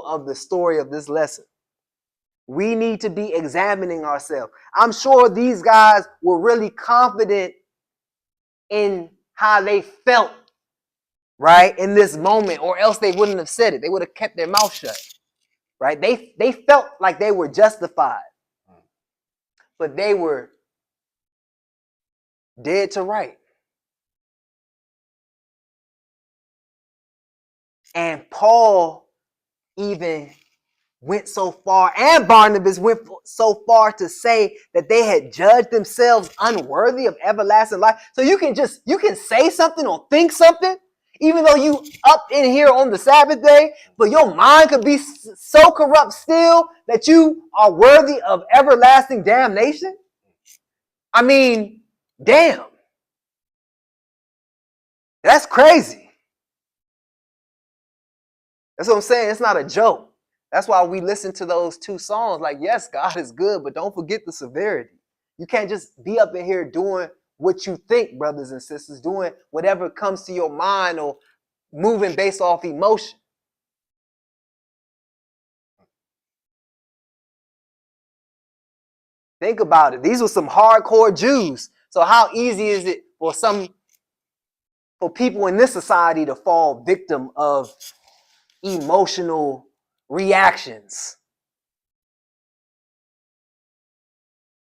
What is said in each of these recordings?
moral of the story of this lesson. We need to be examining ourselves. I'm sure these guys were really confident in how they felt, right, in this moment, or else they wouldn't have said it. They would have kept their mouth shut, right? They felt like they were justified, but they were dead to right. And Paul even went so far, and Barnabas went so far to say that they had judged themselves unworthy of everlasting life. So you can say something or think something, even though you up in here on the Sabbath day, but your mind could be so corrupt still that you are worthy of everlasting damnation. I mean, damn. That's crazy. That's what I'm saying. It's not a joke. That's why we listen to those two songs. Like, yes, God is good, but don't forget the severity. You can't just be up in here doing what you think, brothers and sisters, doing whatever comes to your mind or moving based off emotion. Think about it. These were some hardcore Jews. So how easy is it for people in this society to fall victim of emotional reactions?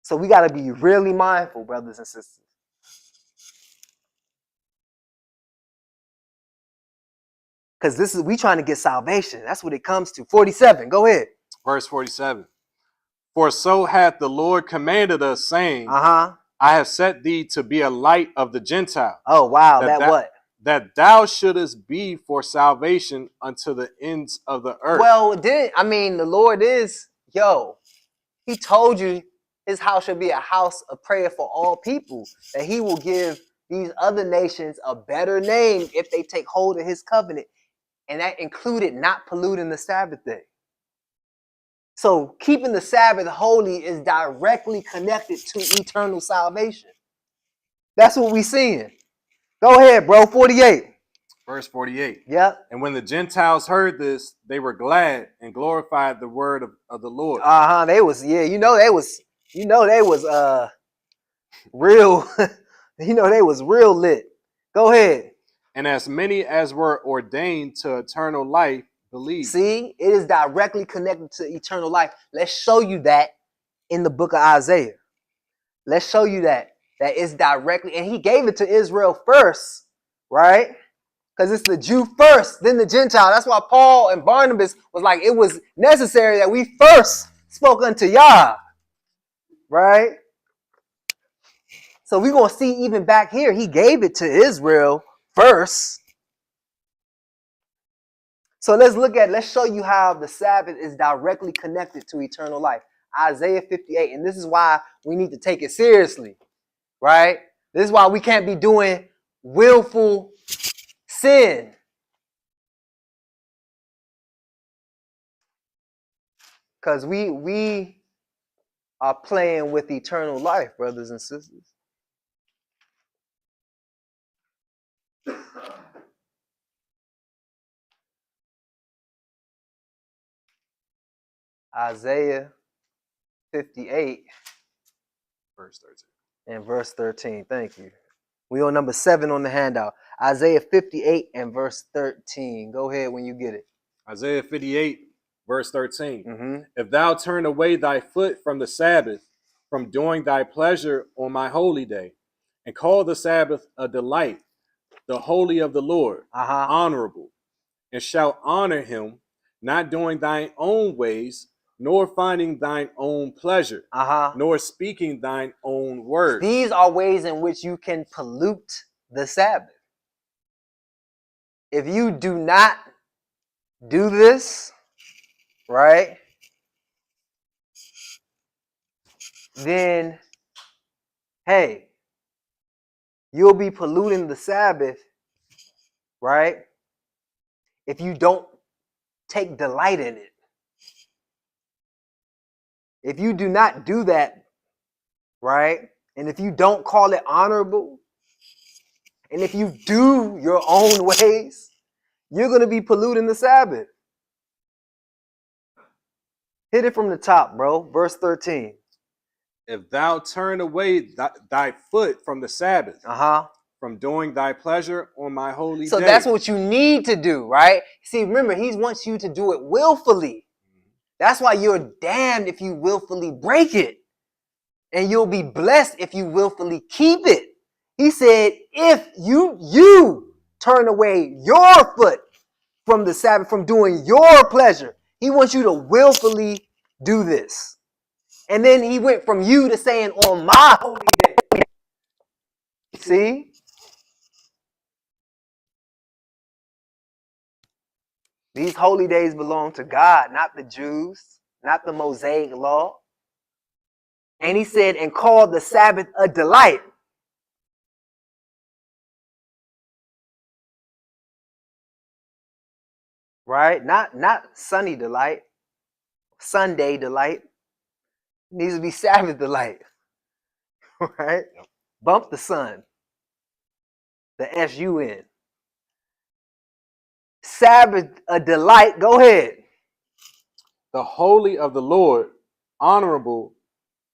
So we got to be really mindful, brothers and sisters. Because we trying to get salvation. That's what it comes to. 47, go ahead. Verse 47. For so hath the Lord commanded us, saying, I have set thee to be a light of the Gentile. Oh, wow, what? That thou shouldest be for salvation unto the ends of the earth. Well, the Lord is, he told you his house should be a house of prayer for all people, that he will give these other nations a better name if they take hold of his covenant. And that included not polluting the Sabbath day. So keeping the Sabbath holy is directly connected to eternal salvation. That's what we're seeing. Go ahead, bro. 48. Verse 48. Yep. And when the Gentiles heard this, they were glad and glorified the word of the Lord. They was real, they was real lit. Go ahead. And as many as were ordained to eternal life believed. See, it is directly connected to eternal life. Let's show you that in the book of Isaiah. Let's show you that it's directly, and he gave it to Israel first, right? Because it's the Jew first, then the Gentile. That's why Paul and Barnabas was like, it was necessary that we first spoke unto Yah, right? So we're going to see even back here, he gave it to Israel first. So let's show you how the Sabbath is directly connected to eternal life. Isaiah 58, and this is why we need to take it seriously, right? This is why we can't be doing willful sin. Because we are playing with eternal life, brothers and sisters. Isaiah 58. Verse 13. And verse 13. Thank you. We on number 7 on the handout. Isaiah 58 and verse 13. Go ahead when you get it. Isaiah 58, verse 13. Mm-hmm. If thou turn away thy foot from the Sabbath, from doing thy pleasure on my holy day, and call the Sabbath a delight, the holy of the Lord, honorable, and shalt honor him, not doing thine own ways, nor finding thine own pleasure, nor speaking thine own words. These are ways in which you can pollute the Sabbath. If you do not do this, right, then, hey, you'll be polluting the Sabbath, right, if you don't take delight in it. If you do not do that, right, and if you don't call it honorable, and if you do your own ways, you're going to be polluting the Sabbath. Hit it from the top, bro. Verse 13. If thou turn away thy foot from the Sabbath, from doing thy pleasure on my holy day. So that's what you need to do, right? See, remember, he wants you to do it willfully. That's why you're damned if you willfully break it. And you'll be blessed if you willfully keep it. He said, if you turn away your foot from the Sabbath, from doing your pleasure, he wants you to willfully do this. And then he went from you to saying, on my holy day. See? These holy days belong to God, not the Jews, not the Mosaic law. And he said, and called the Sabbath a delight. Right? Not sunny delight, Sunday delight. It needs to be Sabbath delight. Right? Yep. Bump the sun. The S-U-N. Sabbath a delight. Go ahead. The holy of the Lord, honorable,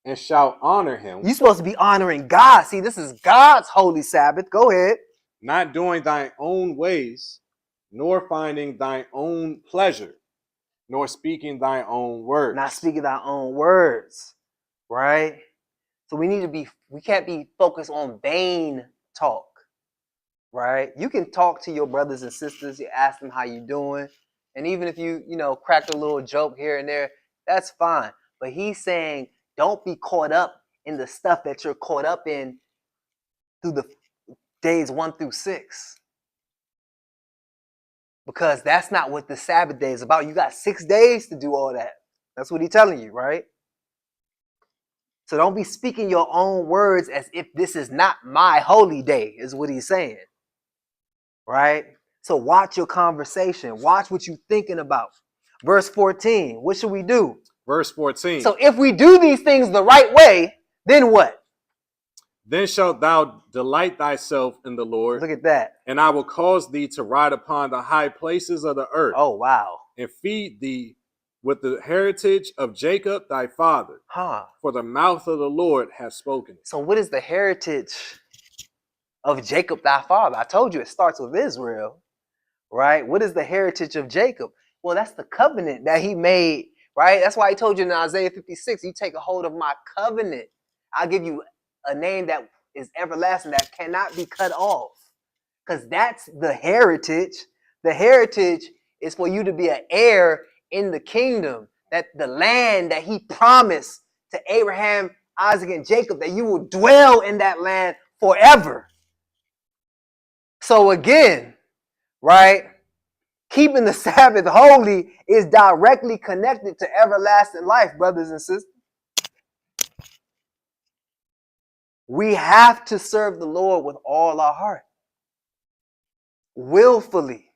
and shall honor him. You're supposed to be honoring God. See, this is God's holy Sabbath. Go ahead. Not doing thine own ways, nor finding thine own pleasure, nor speaking thine own words. Not speaking thy own words. Right? So we can't be focused on vain talk. Right? You can talk to your brothers and sisters. You ask them how you doing. And even if you crack a little joke here and there, that's fine. But he's saying, don't be caught up in the stuff that you're caught up in through the days 1 through 6. Because that's not what the Sabbath day is about. You got 6 days to do all that. That's what he's telling you, right? So don't be speaking your own words as if this is not my holy day, is what he's saying. Right? So watch your conversation. Watch what you're thinking about. Verse 14, what should we do? Verse 14. So if we do these things the right way, then what? Then shalt thou delight thyself in the Lord. Look at that. And I will cause thee to ride upon the high places of the earth. Oh, wow. And feed thee with the heritage of Jacob thy father. For the mouth of the Lord hath spoken. So what is the heritage of Jacob thy father? I told you it starts with Israel, right? What is the heritage of Jacob? Well, that's the covenant that he made, right? That's why he told you in Isaiah 56, you take a hold of my covenant. I'll give you a name that is everlasting, that cannot be cut off. Because that's the heritage. The heritage is for you to be an heir in the kingdom, that the land that he promised to Abraham, Isaac, and Jacob, that you will dwell in that land forever. So again, right, keeping the Sabbath holy is directly connected to everlasting life, brothers and sisters. We have to serve the Lord with all our heart, willfully,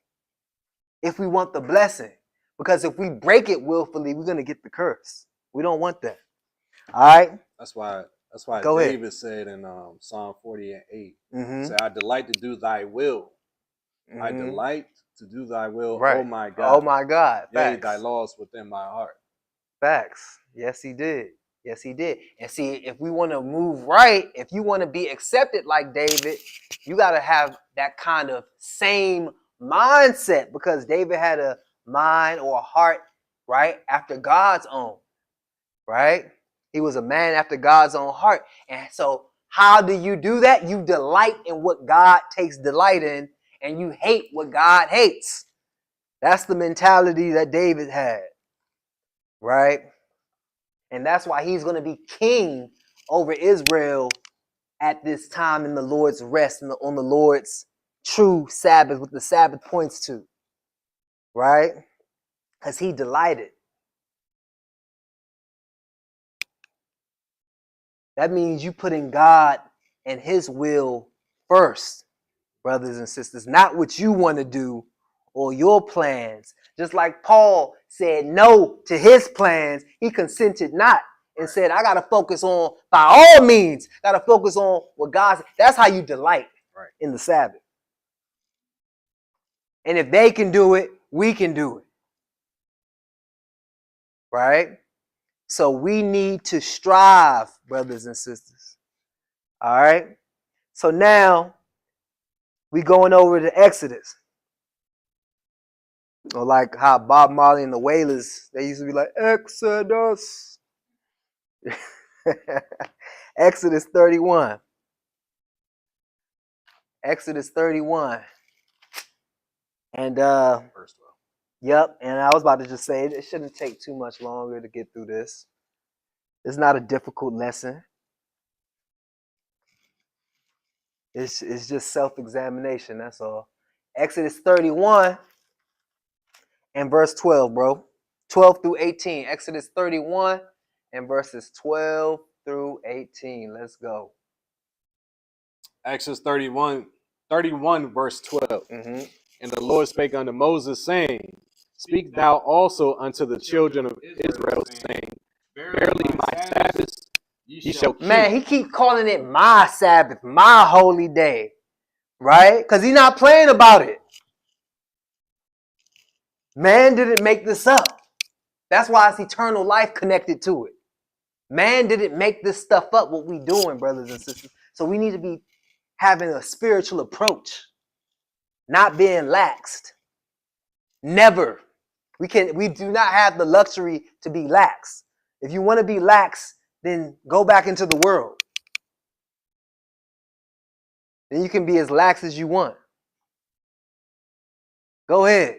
if we want the blessing. Because if we break it willfully, we're going to get the curse. We don't want that. All right? That's why Go David ahead. said in Psalm 48:8, say, I delight to do thy will. I delight to do thy will, right. Oh my God. Oh my God. Yea, thy laws within my heart. Facts. Yes, he did. Yes, he did. And see, if we want to move right, if you want to be accepted like David, you got to have that kind of same mindset, because David had a mind or a heart, right, after God's own, right? He was a man after God's own heart. And so how do you do that? You delight in what God takes delight in, and you hate what God hates. That's the mentality that David had, right? And that's why he's going to be king over Israel at this time in the Lord's rest and on the Lord's true Sabbath, what the Sabbath points to, right? Because he delighted. That means you putting God and his will first, brothers and sisters, not what you want to do or your plans. Just like Paul said no to his plans, he consented not and said, I got to focus on, by all means, got to focus on what God said. That's how you delight in the Sabbath. And if they can do it, we can do it. Right? So we need to strive, brothers and sisters. All right. So now we going over to Exodus. Or like how Bob Marley and the Wailers, they used to be like, Exodus. Exodus 31. Exodus 31. And Verse 12. yep, and I was about to just say it shouldn't take too much longer to get through this. It's not a difficult lesson. It's just self-examination, that's all. Exodus 31 and verse 12, bro. 12 through 18. Exodus 31 and verses 12 through 18. Let's go. Exodus 31 verse 12. Mm-hmm. And the Lord spake unto Moses, saying, Speak thou also unto the children of Israel, saying, Verily my Sabbaths ye shall keep. Man, he keep calling it my Sabbath, my holy day, right? Because he's not playing about it. Man didn't make this up. That's why it's eternal life connected to it. Man didn't make this stuff up, what we doing, brothers and sisters. So we need to be having a spiritual approach, not being laxed. Never. We do not have the luxury to be lax. If you want to be lax, then go back into the world. Then you can be as lax as you want. Go ahead.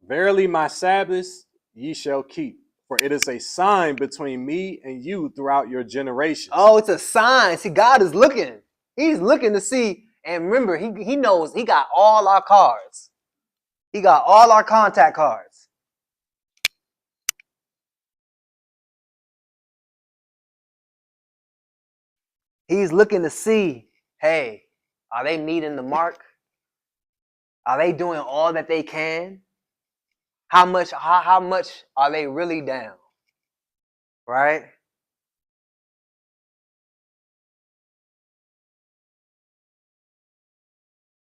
Verily my Sabbaths ye shall keep, for it is a sign between me and you throughout your generations. Oh, it's a sign. See, God is looking. He's looking to see. And remember, he knows he got all our cards. He got all our contact cards. He's looking to see, hey, are they meeting the mark? Are they doing all that they can? How much are they really down? Right?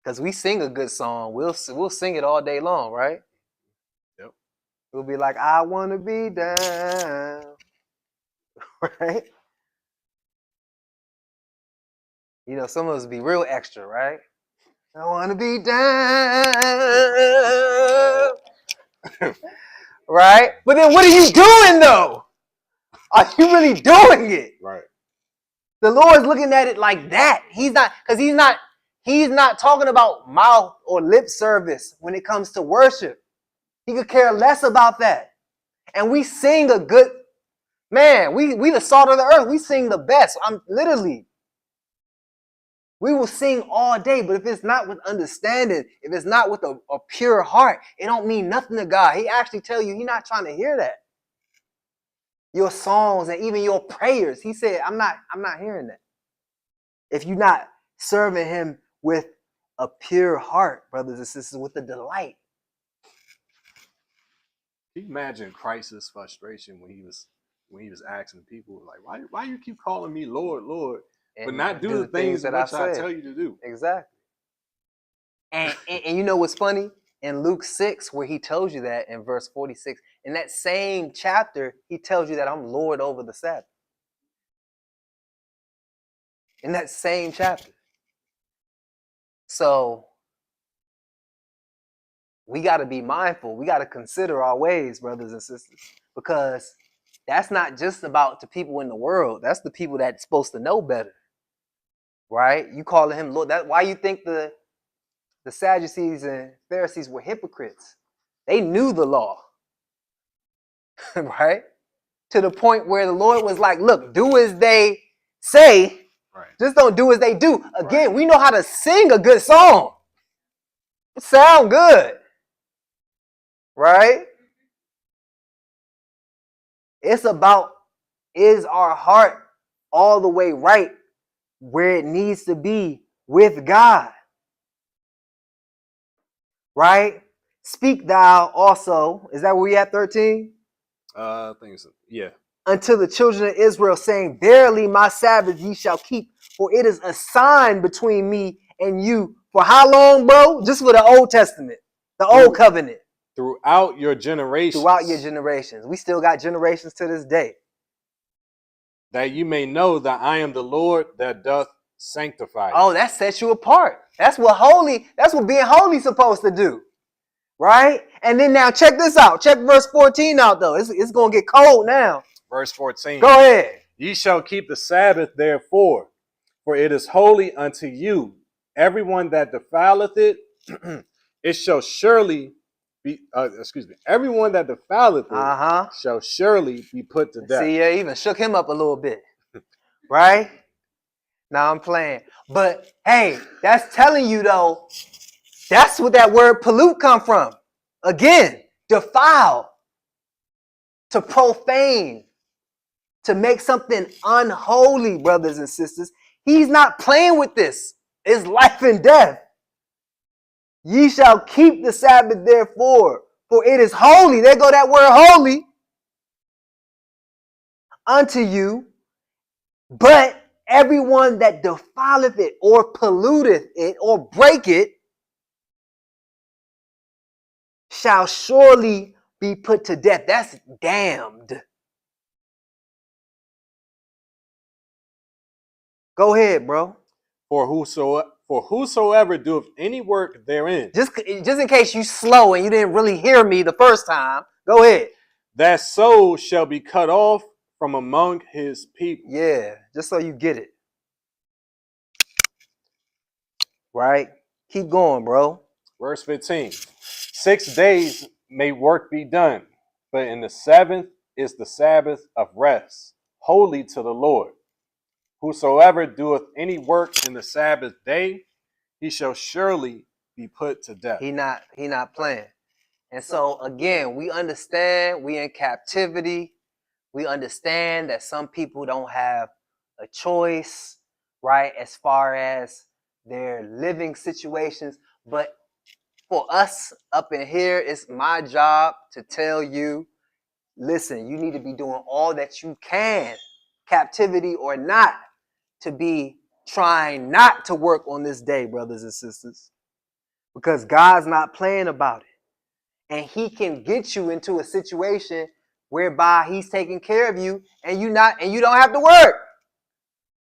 Because we sing a good song, we'll sing it all day long, right? Yep. We'll be like, I want to be down. Right? You know, some of us be real extra, right? I want to be down. Right? But then what are you doing, though? Are you really doing it? Right. The Lord's looking at it like that. He's not talking about mouth or lip service when it comes to worship. He could care less about that. And we sing a good, man, we the salt of the earth. We sing the best. We will sing all day, but if it's not with understanding, if it's not with a pure heart, it don't mean nothing to God. He actually tell you, he's not trying to hear that. Your songs and even your prayers. He said, I'm not hearing that. If you're not serving him with a pure heart, brothers and sisters, with a delight. Can you imagine Christ's frustration when he was asking people, like, why you keep calling me Lord, Lord, but not do the things that I tell you to do? Exactly. And you know what's funny? In Luke 6, where he tells you that in verse 46, in that same chapter, he tells you that I'm Lord over the Sabbath. In that same chapter. So we got to be mindful. We got to consider our ways, brothers and sisters, because that's not just about the people in the world. That's the people that's supposed to know better, right? You calling him Lord. That's why you think the Sadducees and Pharisees were hypocrites. They knew the law, right? To the point where the Lord was like, look, do as they say. Right. Just don't do as they do. Again, right. We know how to sing a good song. It sounds good. Right? It's about, is our heart all the way right where it needs to be with God? Right? Speak thou also. Is that where we at 13? I think so. Yeah. Unto the children of Israel, saying, Verily my Sabbath ye shall keep, for it is a sign between me and you. For how long, bro? Just for the Old Testament, the Old Covenant. throughout your generations. Throughout your generations. We still got generations to this day. That you may know that I am the Lord that doth sanctify you. Oh, that sets you apart. That's what being holy is supposed to do. Right? And then now check this out. Check verse 14 out though. It's going to get cold now. Verse 14. Go ahead. Ye shall keep the Sabbath therefore, for it is holy unto you. Everyone that defileth it, it shall surely be, everyone that defileth it shall surely be put to death. See, even shook him up a little bit. Right? Now I'm playing. But hey, that's telling you though, that's what that word pollute come from. Again, defile, to profane, to make something unholy, brothers and sisters. He's not playing with this. It's life and death. Ye shall keep the Sabbath therefore, for it is holy. There go that word holy unto you. But everyone that defileth it or polluteth it or break it shall surely be put to death. That's damned. Go ahead, bro. For whosoever doeth any work therein. Just in case you slow and you didn't really hear me the first time, go ahead. That soul shall be cut off from among his people. Yeah, just so you get it. Right? Keep going, bro. Verse 15. 6 days may work be done, but in the seventh is the Sabbath of rest, holy to the Lord. Whosoever doeth any work in the Sabbath day, he shall surely be put to death. He not playing. And so again, we understand we in captivity. We understand that some people don't have a choice, right, as far as their living situations. But for us up in here, it's my job to tell you, listen, you need to be doing all that you can, captivity or not, to be trying not to work on this day, brothers and sisters, because God's not playing about it. And he can get you into a situation whereby he's taking care of you and you don't have to work.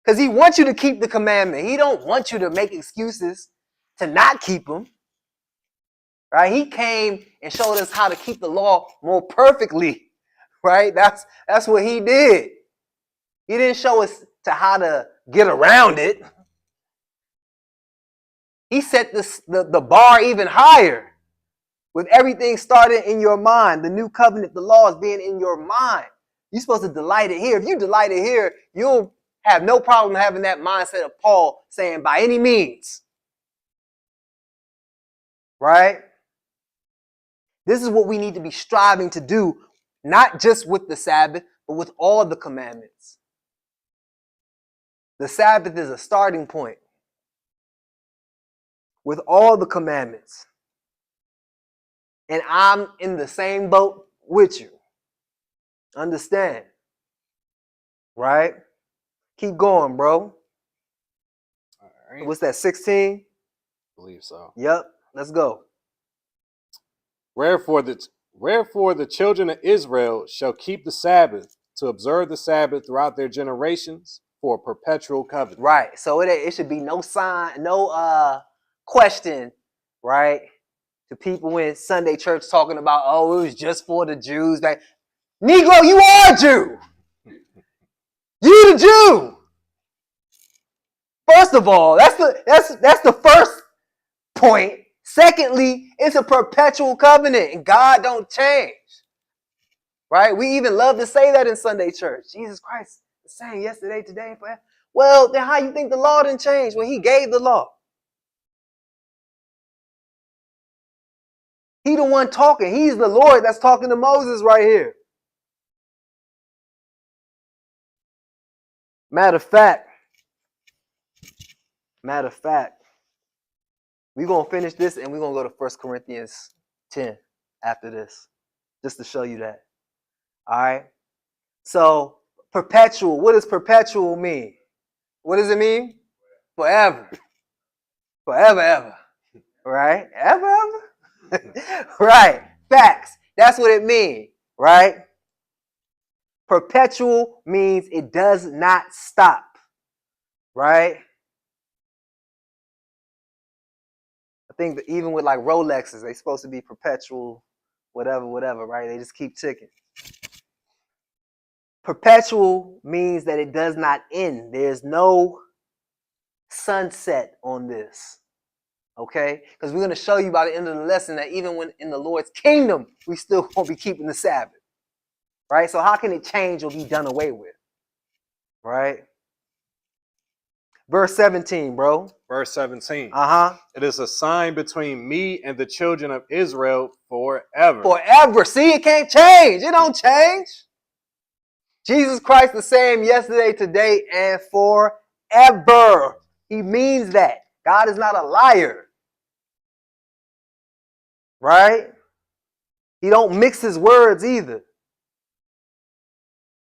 Because he wants you to keep the commandment. He don't want you to make excuses to not keep them. Right? He came and showed us how to keep the law more perfectly. Right? That's what he did. He didn't show us to how to get around it. He set the bar even higher. With everything started in your mind, the new covenant, the laws being in your mind. You're supposed to delight it here. If you delight it here, you'll have no problem having that mindset of Paul saying, by any means. Right? This is what we need to be striving to do, not just with the Sabbath, but with all the commandments. The Sabbath is a starting point with all the commandments. And I'm in the same boat with you. Understand? Right? Keep going, bro. All right. What's that, 16? I believe so. Yep. Let's go. Wherefore the children of Israel shall keep the Sabbath, to observe the Sabbath throughout their generations for a perpetual covenant. Right. So it should be no sign, no question, right? To people in Sunday church talking about, oh, it was just for the Jews. Like, Negro, you are a Jew. You the Jew. First of all, that's the first point. Secondly, it's a perpetual covenant and God don't change. Right? We even love to say that in Sunday church. Jesus Christ, the same yesterday, today, and forever. Well, then how you think the law didn't change when he gave the law? He the one talking. He's the Lord that's talking to Moses right here. Matter of fact, we're going to finish this and we're going to go to 1 Corinthians 10 after this, just to show you that. All right? So, perpetual. What does perpetual mean? What does it mean? Forever. Forever, ever. Right? Ever, ever? Right. Facts. That's what it means, right? Perpetual means it does not stop, right? I think that even with like Rolexes, they're supposed to be perpetual, whatever, right? They just keep ticking. Perpetual means that it does not end. There's no sunset on this, okay? Because we're going to show you by the end of the lesson that even when in the Lord's kingdom, we still won't be keeping the Sabbath, right? So how can it change or be done away with, right? Verse 17, bro. Verse 17. It is a sign between me and the children of Israel forever. Forever. See, it can't change. It don't change. Jesus Christ the same yesterday, today, and forever. He means that. God is not a liar. Right? He don't mix his words either.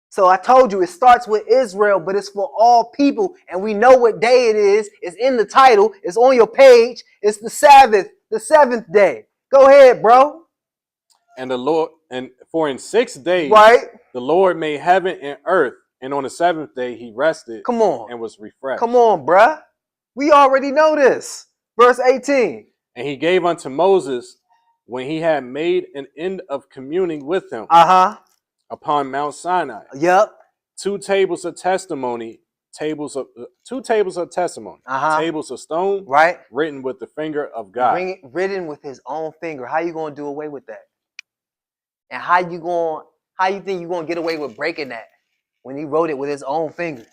So I told you it starts with Israel, but it's for all people. And we know what day it is. It's in the title. It's on your page. It's the Sabbath, the seventh day. Go ahead, bro. And the Lord, and for in 6 days, right, the Lord made heaven and earth. And on the seventh day, he rested. Come on. And was refreshed. Come on, bruh. We already know this. Verse 18. And he gave unto Moses, when he had made an end of communing with him, upon Mount Sinai, 2 tables of testimony, tables of stone, right, written with the finger of God. Written with his own finger. How you gonna do away with that? And how you think you're gonna get away with breaking that when he wrote it with his own finger?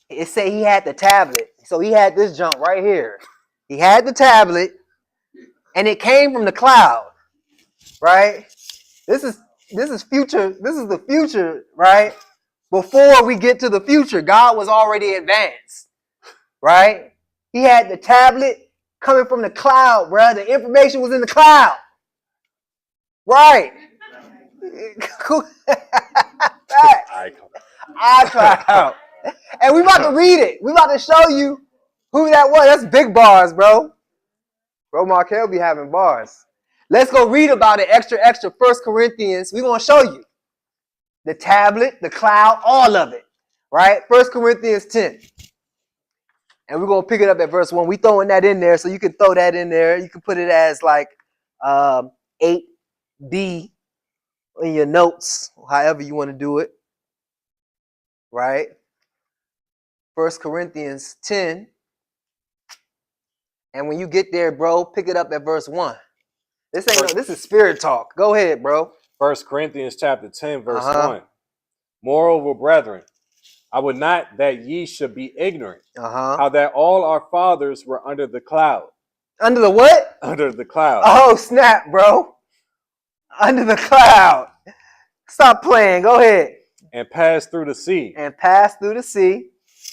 It say he had the tablet, so he had this junk right here. He had the tablet, and it came from the cloud, right? This is future. This is the future, right? Before we get to the future, God was already advanced, right? He had the tablet coming from the cloud, bro. The information was in the cloud, right? iCloud. And we about to read it. We about to show you who that was. That's big bars, bro. Bro, Markel be having bars. Let's go read about it extra. 1 Corinthians. We're going to show you. The tablet, the cloud, all of it. Right? 1 Corinthians 10. And we're going to pick it up at verse 1. We throwing that in there, so you can throw that in there. You can put it as like 8B in your notes, however you want to do it. Right? 1 Corinthians 10. And when you get there, bro, pick it up at verse 1. This is spirit talk. Go ahead, bro. 1 Corinthians chapter 10, verse 1. Moreover, brethren, I would not that ye should be ignorant, how that all our fathers were under the cloud. Under the what? Under the cloud. Oh, snap, bro. Under the cloud. Stop playing. Go ahead. And passed through the sea.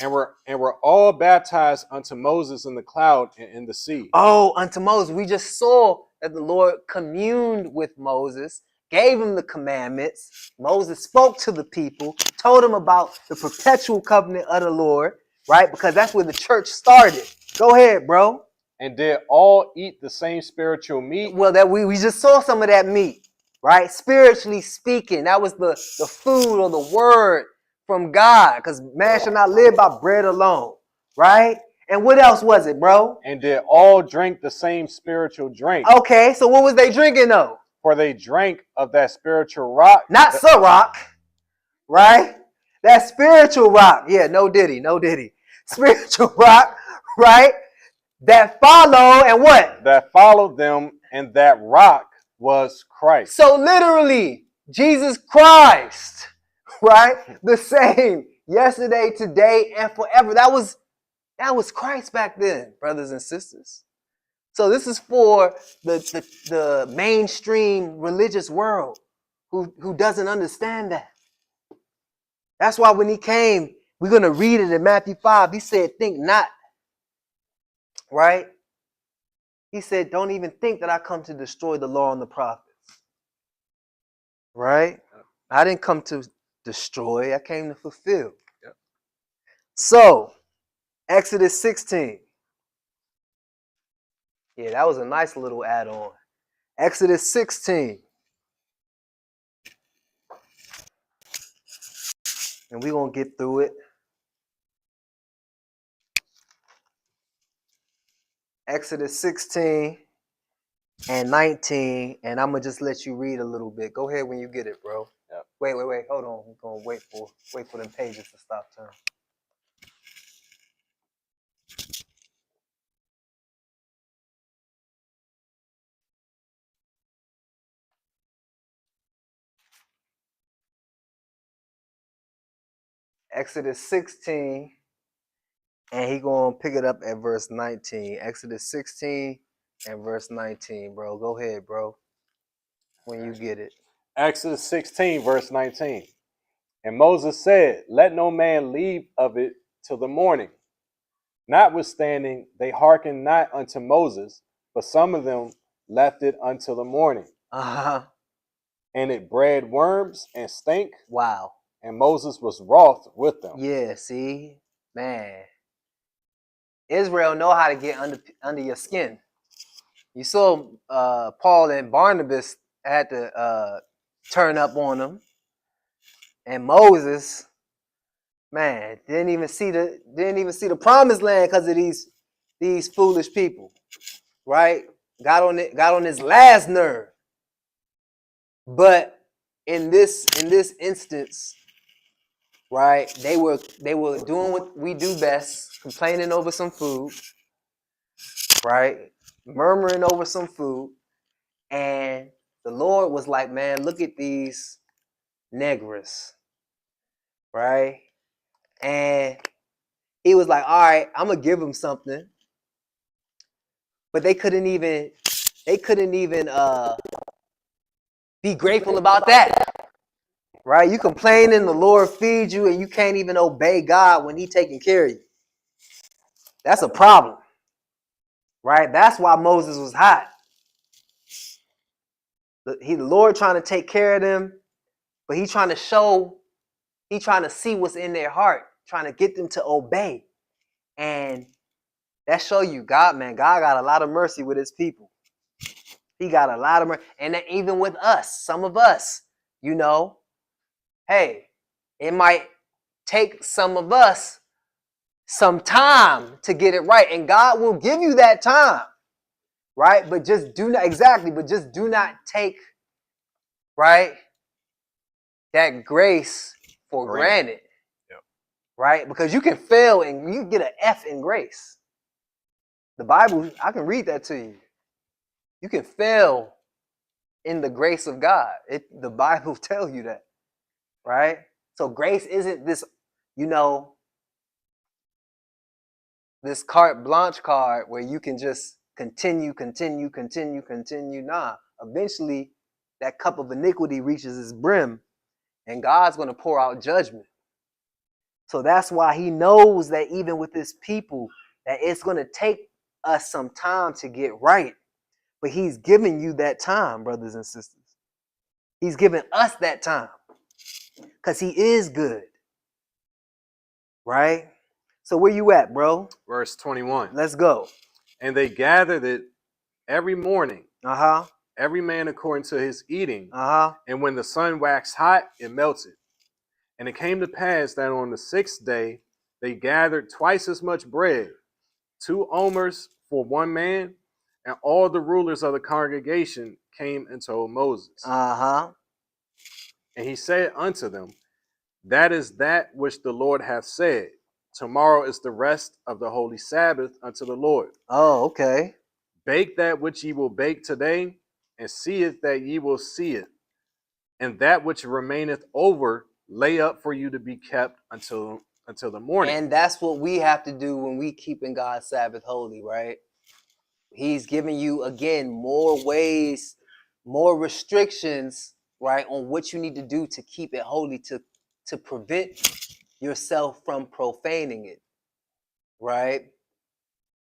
And were all baptized unto Moses in the cloud and in the sea. Oh, unto Moses. We just saw that the Lord communed with Moses, gave him the commandments. Moses spoke to the people, told them about the perpetual covenant of the Lord, right? Because that's where the church started. Go ahead, bro. And did all eat the same spiritual meat? Well, that we just saw some of that meat, right? Spiritually speaking, that was the food or the word from God, because man shall not live by bread alone, right? And what else was it, bro? And did all drink the same spiritual drink? Okay, so what was they drinking though? For they drank of that spiritual rock. Not rock, right? That spiritual rock. Yeah, no diddy. Spiritual rock, right? That follow and what? That followed them, and that rock was Christ. So literally, Jesus Christ, right? The same yesterday, today, and forever. That was Christ back then, brothers and sisters. So this is for the mainstream religious world who doesn't understand that. That's why when he came, we're going to read it in Matthew 5. He said, think not. Right? He said, don't even think that I come to destroy the law and the prophets. Right? I didn't come to destroy. I came to fulfill. Yep. So, Exodus 16. Yeah, that was a nice little add-on. Exodus 16. And we're going to get through it. Exodus 16 and 19. And I'm going to just let you read a little bit. Go ahead when you get it, bro. Yep. Wait. Hold on. We're going to wait for them pages to stop turning. Exodus 16, and he gonna pick it up at verse 19. Exodus 16 and verse 19, bro. Go ahead, bro, when you get it. Exodus 16, verse 19. And Moses said, let no man leave of it till the morning. Notwithstanding, they hearkened not unto Moses, but some of them left it until the morning. Uh-huh. And it bred worms and stank. Wow. And Moses was wroth with them. Yeah, see? Man. Israel know how to get under your skin. You saw Paul and Barnabas had to turn up on them. And Moses, man, didn't even see the promised land because of these foolish people. Right? Got on his last nerve. But in this instance, right, they were doing what we do best, complaining over some food, right? Murmuring over some food. And the Lord was like, man, look at these negras, right? And he was like, all right, I'm gonna give them something. But they couldn't even be grateful about that. Right? You complaining, the Lord feeds you, and you can't even obey God when He's taking care of you. That's a problem. Right? That's why Moses was hot. The Lord trying to take care of them, but He's trying to see what's in their heart, trying to get them to obey. And that show you God got a lot of mercy with His people. He got a lot of mercy. And even with us, some of us, hey, it might take some of us some time to get it right. And God will give you that time, right? But just do not take, right, that grace for granted. Yep. Right? Because you can fail and you get an F in grace. The Bible, I can read that to you. You can fail in the grace of God. The Bible tells you that, right? So grace isn't this, this carte blanche card where you can just continue. Nah, eventually that cup of iniquity reaches its brim and God's going to pour out judgment. So that's why He knows that even with His people, that it's going to take us some time to get right. But He's giving you that time, brothers and sisters. He's giving us that time because He is good. Right? So where you at, bro? Verse 21. Let's go. And they gathered it every morning. Uh-huh. Every man according to his eating. Uh-huh. And when the sun waxed hot, it melted. And it came to pass that on the 6th day, they gathered twice as much bread, 2 omers for one man, and all the rulers of the congregation came and told Moses. Uh-huh. And he said unto them, that is that which the Lord hath said. Tomorrow is the rest of the holy Sabbath unto the Lord. Oh, okay. Bake that which ye will bake today, and see it that ye will see it. And that which remaineth over, lay up for you to be kept until the morning. And that's what we have to do when we keeping God's Sabbath holy, right? He's giving you, again, more ways, more restrictions, right, on what you need to do to keep it holy, to prevent yourself from profaning it, right?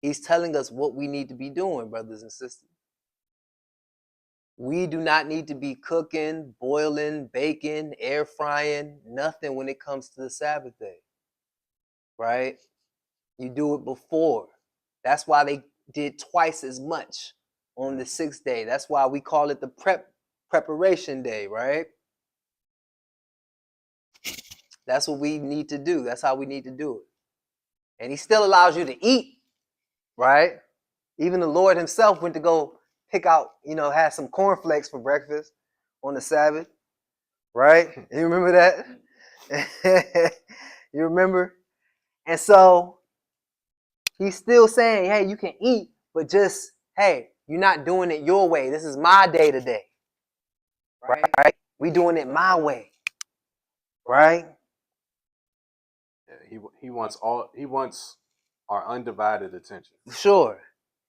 He's telling us what we need to be doing, brothers and sisters. We do not need to be cooking, boiling, baking, air frying, nothing when it comes to the Sabbath day, right? You do it before. That's why they did twice as much on the 6th day. That's why we call it the preparation day, right? That's what we need to do. That's how we need to do it. And he still allows you to eat, right? Even the Lord himself went to go pick out, had some cornflakes for breakfast on the Sabbath, right? You remember that? You remember? And so he's still saying, hey, you can eat, but just, hey, you're not doing it your way. This is my day today, right? We doing it my way, right? Yeah, he wants our undivided attention. Sure,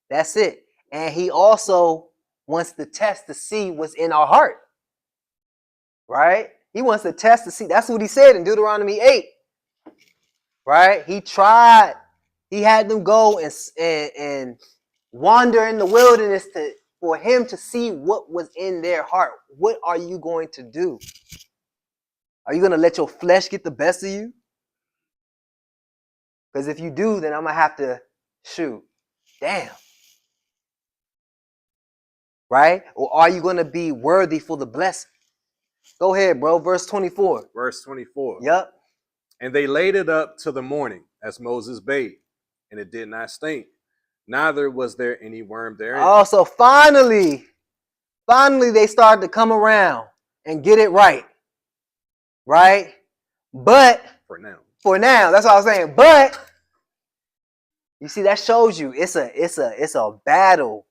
that's it. And he also wants to test to see what's in our heart, right? He wants to test to see. That's what he said in Deuteronomy 8, right? He had them go and wander in the wilderness for him to see what was in their heart. What are you going to do? Are you going to let your flesh get the best of you? Because if you do, then I'm going to have to shoot. Damn. Right? Or are you going to be worthy for the blessing? Go ahead, bro. Verse 24. Verse 24. Yep. And they laid it up to the morning, as Moses bade, and it did not stink. Neither was there any worm therein. Oh, so finally they started to come around and get it right. Right? But for now, that's what I was saying. But you see, that shows you it's a battle.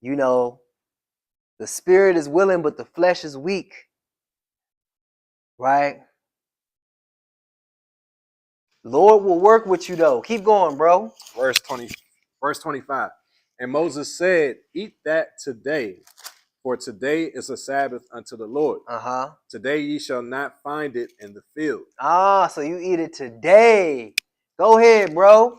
The spirit is willing, but the flesh is weak. Right? Lord will work with you though. Keep going, bro. Verse 25. And Moses said, eat that today, for today is a Sabbath unto the Lord. Today ye shall not find it in the field. So you eat it today. Go ahead, bro.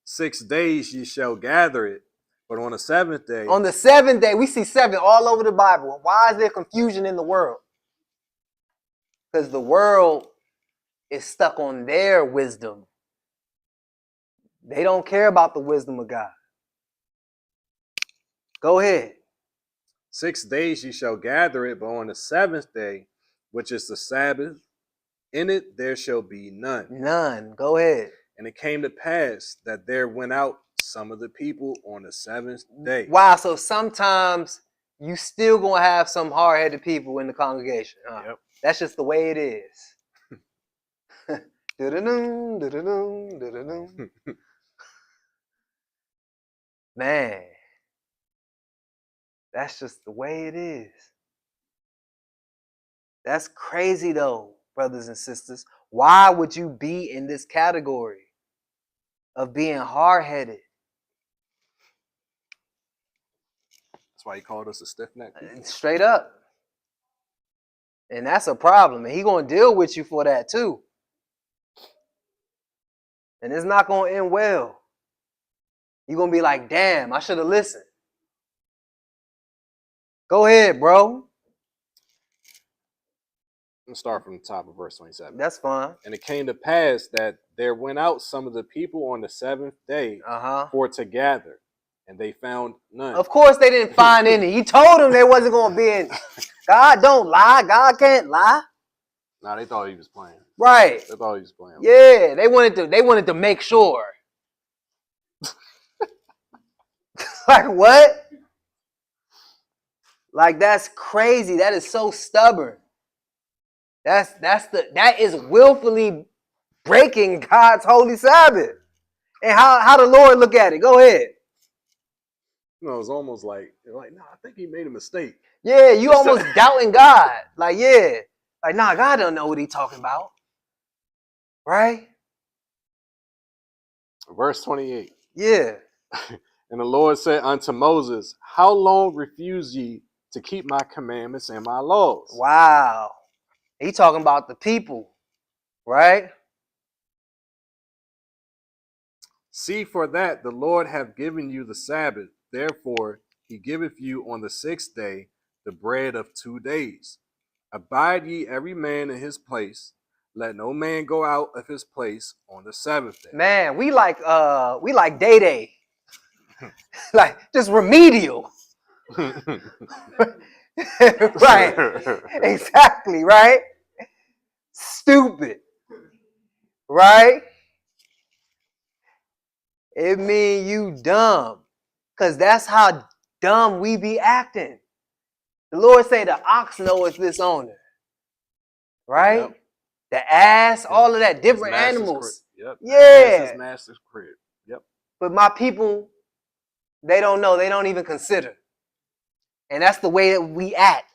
6 days ye shall gather it, but on the 7th day. On the 7th day, we see 7 all over the Bible. Why is there confusion in the world? Because the world is stuck on their wisdom. They don't care about the wisdom of God. Go ahead. 6 days ye shall gather it, but on the 7th day, which is the Sabbath, in it there shall be none. None. Go ahead. And it came to pass that there went out some of the people on the 7th day. Wow, so sometimes you still gonna have some hard-headed people in the congregation. Huh? Yep. That's just the way it is. Man, that's just the way it is. That's crazy though, brothers and sisters. Why would you be in this category of being hard-headed? That's why he called us a stiff-neck. Straight up. And that's a problem. And he's going to deal with you for that too. And it's not going to end well. You're going to be like, damn, I should have listened. Go ahead, bro. I'm going to start from the top of verse 27. That's fine. And it came to pass that there went out some of the people on the 7th day for to gather, and they found none. Of course they didn't find any. He told them there wasn't going to be any. God don't lie. God can't lie. Nah, they thought he was playing. Right. They thought he was playing. Yeah, they wanted to make sure. Like what? Like that's crazy. That is so stubborn. That is willfully breaking God's holy Sabbath. And how the Lord look at it? Go ahead. It's almost like no, I think he made a mistake. Yeah, you almost doubting God. Like, yeah. Like, nah, God don't know what he's talking about. Right? Verse 28. Yeah. And the Lord said unto Moses, how long refuse ye to keep my commandments and my laws? Wow. He talking about the people, right? See, for that the Lord hath given you the Sabbath. Therefore he giveth you on the 6th day the bread of 2 days. Abide ye every man in his place. Let no man go out of his place on the 7th day. Man, we like day. Like just remedial. Right. Exactly, right? Stupid. Right? It mean you dumb. Because that's how dumb we be acting. The Lord say the ox knoweth this owner. Right? Yep. The ass, all of that, different animals. Yep. Yeah. His master's crib. Yep. But my people, they don't know. They don't even consider. And that's the way that we act.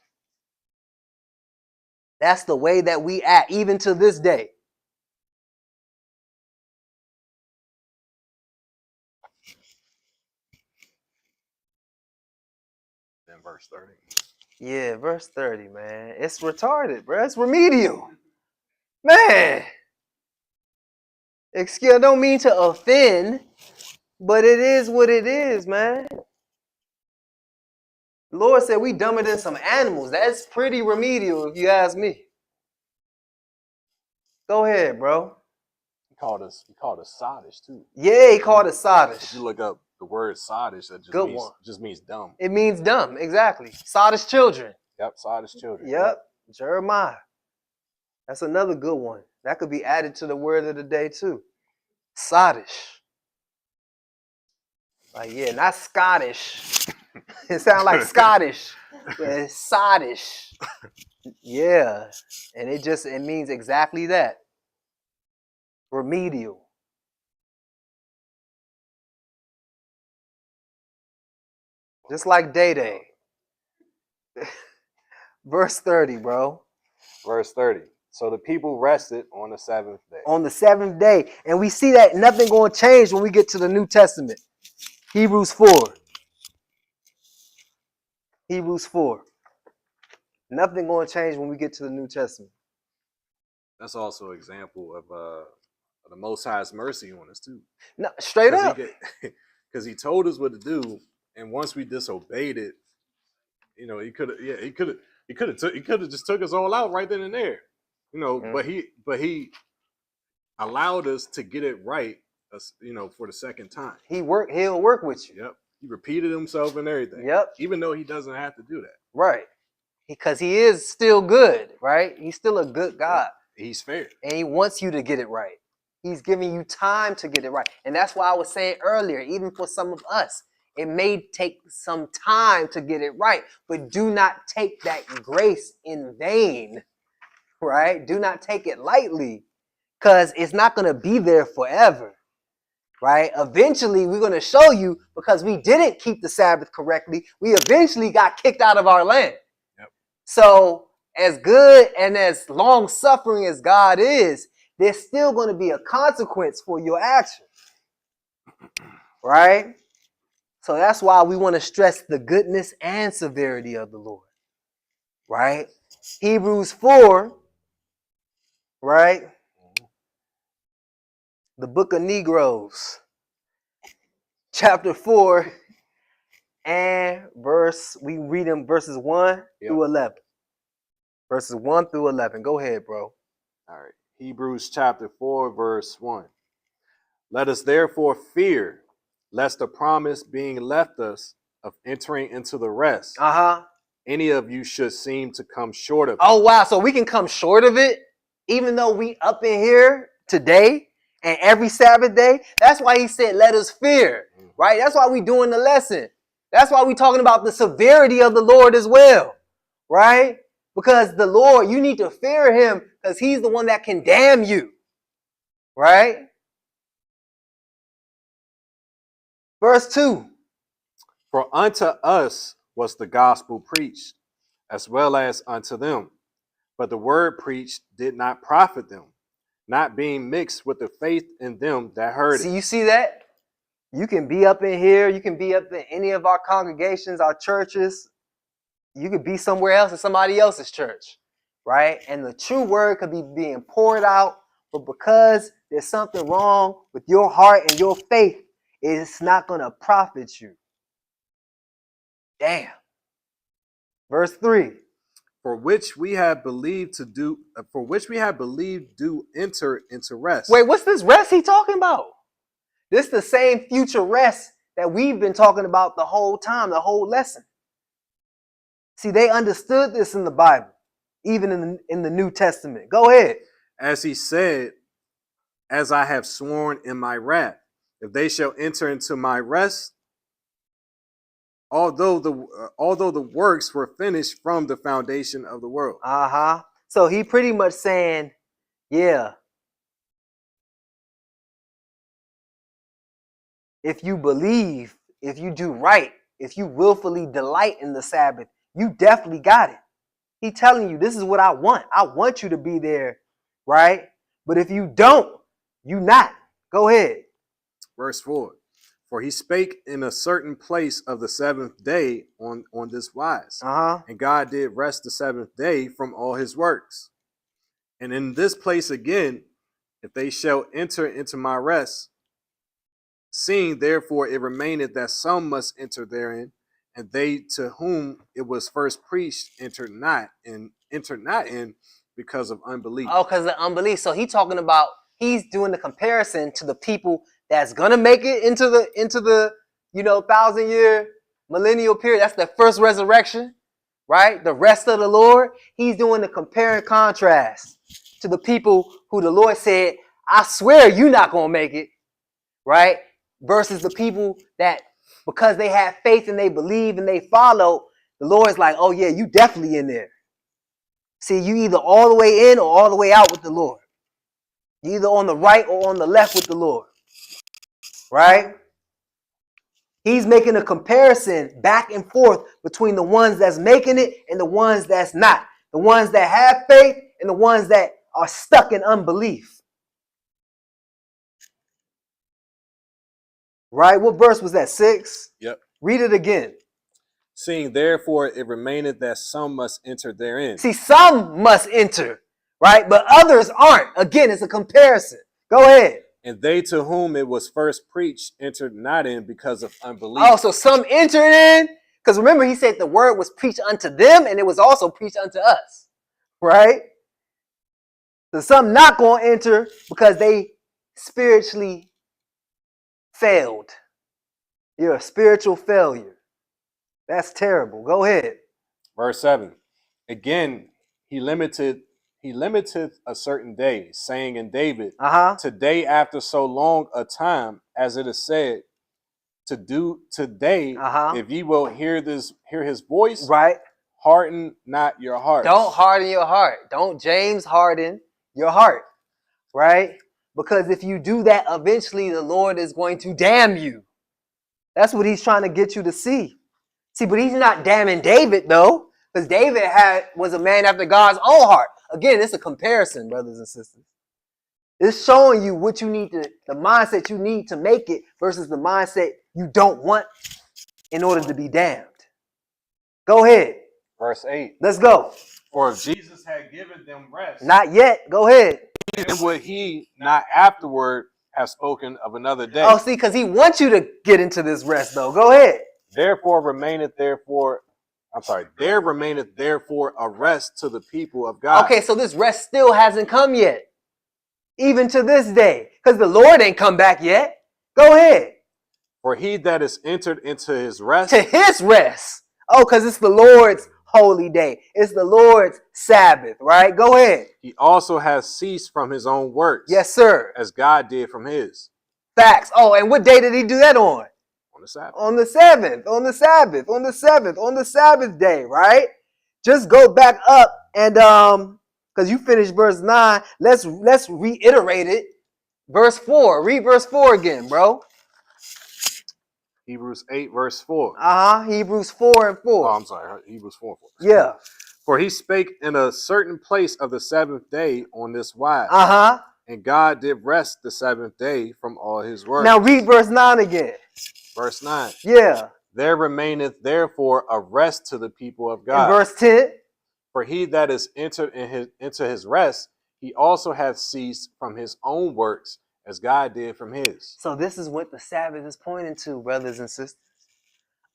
That's the way that we act, even to this day. Then verse 30. Yeah, verse 30, man. It's retarded, bro. It's remedial. Man. Excuse, I don't mean to offend, but it is what it is, man. The Lord said we dumber than some animals. That's pretty remedial, if you ask me. Go ahead, bro. He called us sottish too. Yeah, he called us sottish. If you look up the word sottish, that just means dumb. It means dumb, exactly. Sottish children. Yep, sottish children. Yep, Jeremiah. That's another good one. That could be added to the word of the day too. Sottish. Like, yeah, not Scottish. It sounds like Scottish. But it's sottish. Yeah. And it means exactly that. Remedial. Just like Day. Verse 30, bro. Verse 30. So the people rested on the seventh day. On the seventh day. And we see that nothing going to change when we get to the New Testament. Hebrews 4. Hebrews 4. Nothing going to change when we get to the New Testament. That's also an example of the Most High's mercy on us too. No, straight up. Because he told us what to do, and once we disobeyed it, you know, he could have just took us all out right then and there, you know. Mm-hmm. But he allowed us to get it right, you know, for the second time. He'll work with you. Yep. He repeated himself and everything. Yep. Even though he doesn't have to do that. Right. Because he is still good, right? He's still a good God. Yep. He's fair. And he wants you to get it right. He's giving you time to get it right. And that's why I was saying earlier, even for some of us, it may take some time to get it right. But do not take that grace in vain, right? Do not take it lightly, because it's not going to be there forever, right? Eventually, we're going to show you, because we didn't keep the Sabbath correctly, we eventually got kicked out of our land. Yep. So as good and as long-suffering as God is, there's still going to be a consequence for your actions, right? So that's why we want to stress the goodness and severity of the Lord, right? Hebrews 4, right? The book of Negroes, chapter 4, and we read them verses 1 through 11. Verses 1 through 11. Go ahead, bro. All right. Hebrews chapter 4, verse 1. Let us therefore fear, lest the promise being left us of entering into the rest, any of you should seem to come short of it. Oh, wow. So we can come short of it, even though we up in here today and every Sabbath day. That's why he said, let us fear, right? That's why we doing the lesson. That's why we talking about the severity of the Lord as well, right? Because the Lord, you need to fear him, because he's the one that can damn you, right? Verse 2. For unto us was the gospel preached, as well as unto them. But the word preached did not profit them, not being mixed with the faith in them that heard it. You see that? You can be up in here. You can be up in any of our congregations, our churches. You could be somewhere else in somebody else's church, right? And the true word could be being poured out, but because there's something wrong with your heart and your faith, it's not going to profit you. Damn. Verse 3. For which we have believed do enter into rest. Wait, what's this rest he talking about? This is the same future rest that we've been talking about the whole time, the whole lesson. See, they understood this in the Bible, even in the New Testament. Go ahead. As he said, as I have sworn in my wrath, if they shall enter into my rest, although the works were finished from the foundation of the world. So he pretty much saying, yeah, if you believe, if you do right, if you willfully delight in the Sabbath, you definitely got it. He telling you, this is what I want. I want you to be there, right? But if you don't, you not. Go ahead. Verse 4. For he spake in a certain place of the seventh day on this wise. And God did rest the seventh day from all his works. And in this place again, if they shall enter into my rest, seeing therefore it remaineth that some must enter therein, and they to whom it was first preached entered not in because of unbelief. Oh, because of unbelief. So he's talking about, he's doing the comparison to the people that's gonna make it into the 1,000-year millennial period. That's the first resurrection, right? The rest of the Lord. He's doing the compare and contrast to the people who the Lord said, I swear you're not gonna make it, right? Versus the people that, because they have faith and they believe and they follow, the Lord's like, oh yeah, you definitely in there. See, you either all the way in or all the way out with the Lord. You either on the right or on the left with the Lord. Right? He's making a comparison back and forth between the ones that's making it and the ones that's not. The ones that have faith and the ones that are stuck in unbelief. Right? What verse was that? 6? Yep. Read it again. Seeing therefore it remaineth that some must enter therein. See, some must enter, right? But others aren't. Again, it's a comparison. Go ahead. And they to whom it was first preached entered not in because of unbelief. Oh, so some entered in? Because remember, he said the word was preached unto them and it was also preached unto us, right? So some not going to enter because they spiritually failed. You're a spiritual failure. That's terrible. Go ahead. Verse 7. Again, he limiteth a certain day, saying in David, today after so long a time, as it is said, to do today, if ye will hear his voice, right? Harden not your heart. Don't harden your heart. Don't James harden your heart, right? Because if you do that, eventually the Lord is going to damn you. That's what he's trying to get you to see. See, but he's not damning David, though, because David was a man after God's own heart. Again, it's a comparison, brothers and sisters. It's showing you what you need the mindset you need to make it versus the mindset you don't want in order to be damned. Go ahead. Verse 8. Let's go. For if Jesus had given them rest. Not yet. Go ahead. Then would he not afterward have spoken of another day? Oh, see, because he wants you to get into this rest, though. Go ahead. There remaineth therefore a rest to the people of God. Okay, so this rest still hasn't come yet. Even to this day. Because the Lord ain't come back yet. Go ahead. For he that is entered into his rest. To his rest. Oh, because it's the Lord's holy day. It's the Lord's Sabbath, right? Go ahead. He also has ceased from his own works. Yes, sir. As God did from his. Facts. Oh, and what day did he do that on? On the Sabbath. On the 7th, on the Sabbath, on the 7th, on the Sabbath day, right? Just go back up and because you finished verse 9, let's reiterate it. Verse 4. Read verse 4 again, bro. Hebrews 8, verse 4. Hebrews 4 and 4. Oh, I'm sorry. Hebrews 4 and 4. Yeah. For he spake in a certain place of the seventh day on this wise. And God did rest the seventh day from all his works. Now read verse 9 again. Verse 9. Yeah. There remaineth therefore a rest to the people of God. And verse 10. For he that is entered into his rest, he also hath ceased from his own works, as God did from his. So this is what the Sabbath is pointing to, brothers and sisters.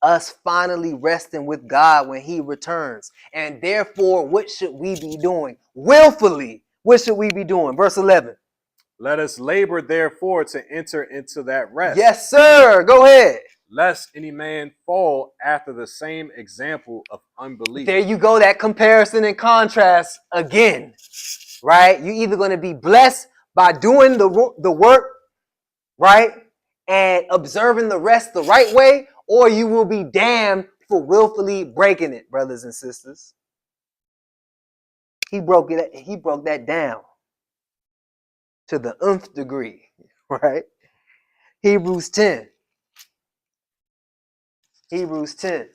Us finally resting with God when he returns. And therefore, what should we be doing? Willfully, what should we be doing? Verse 11. Let us labor therefore to enter into that rest. Yes, sir. Go ahead. lest any man fall after the same example of unbelief. There you go, that comparison and contrast again, right? You're either going to be blessed by doing the work, right, and observing the rest the right way, or you will be damned for willfully breaking it, brothers and sisters. He broke that down to the nth degree, right? Hebrews 10. Hebrews 10.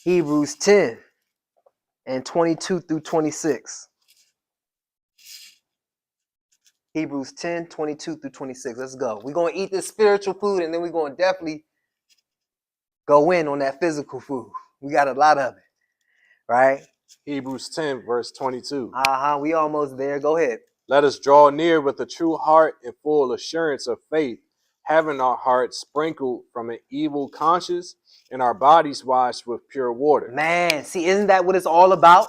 Hebrews 10 and 22 through 26. Hebrews 10, 22 through 26. Let's go. We're going to eat this spiritual food, and then we're going to definitely go in on that physical food. We got a lot of it, right? Hebrews 10, verse 22. We almost there. Go ahead. Let us draw near with a true heart and full assurance of faith, having our hearts sprinkled from an evil conscience and our bodies washed with pure water. Man, see, isn't that what it's all about?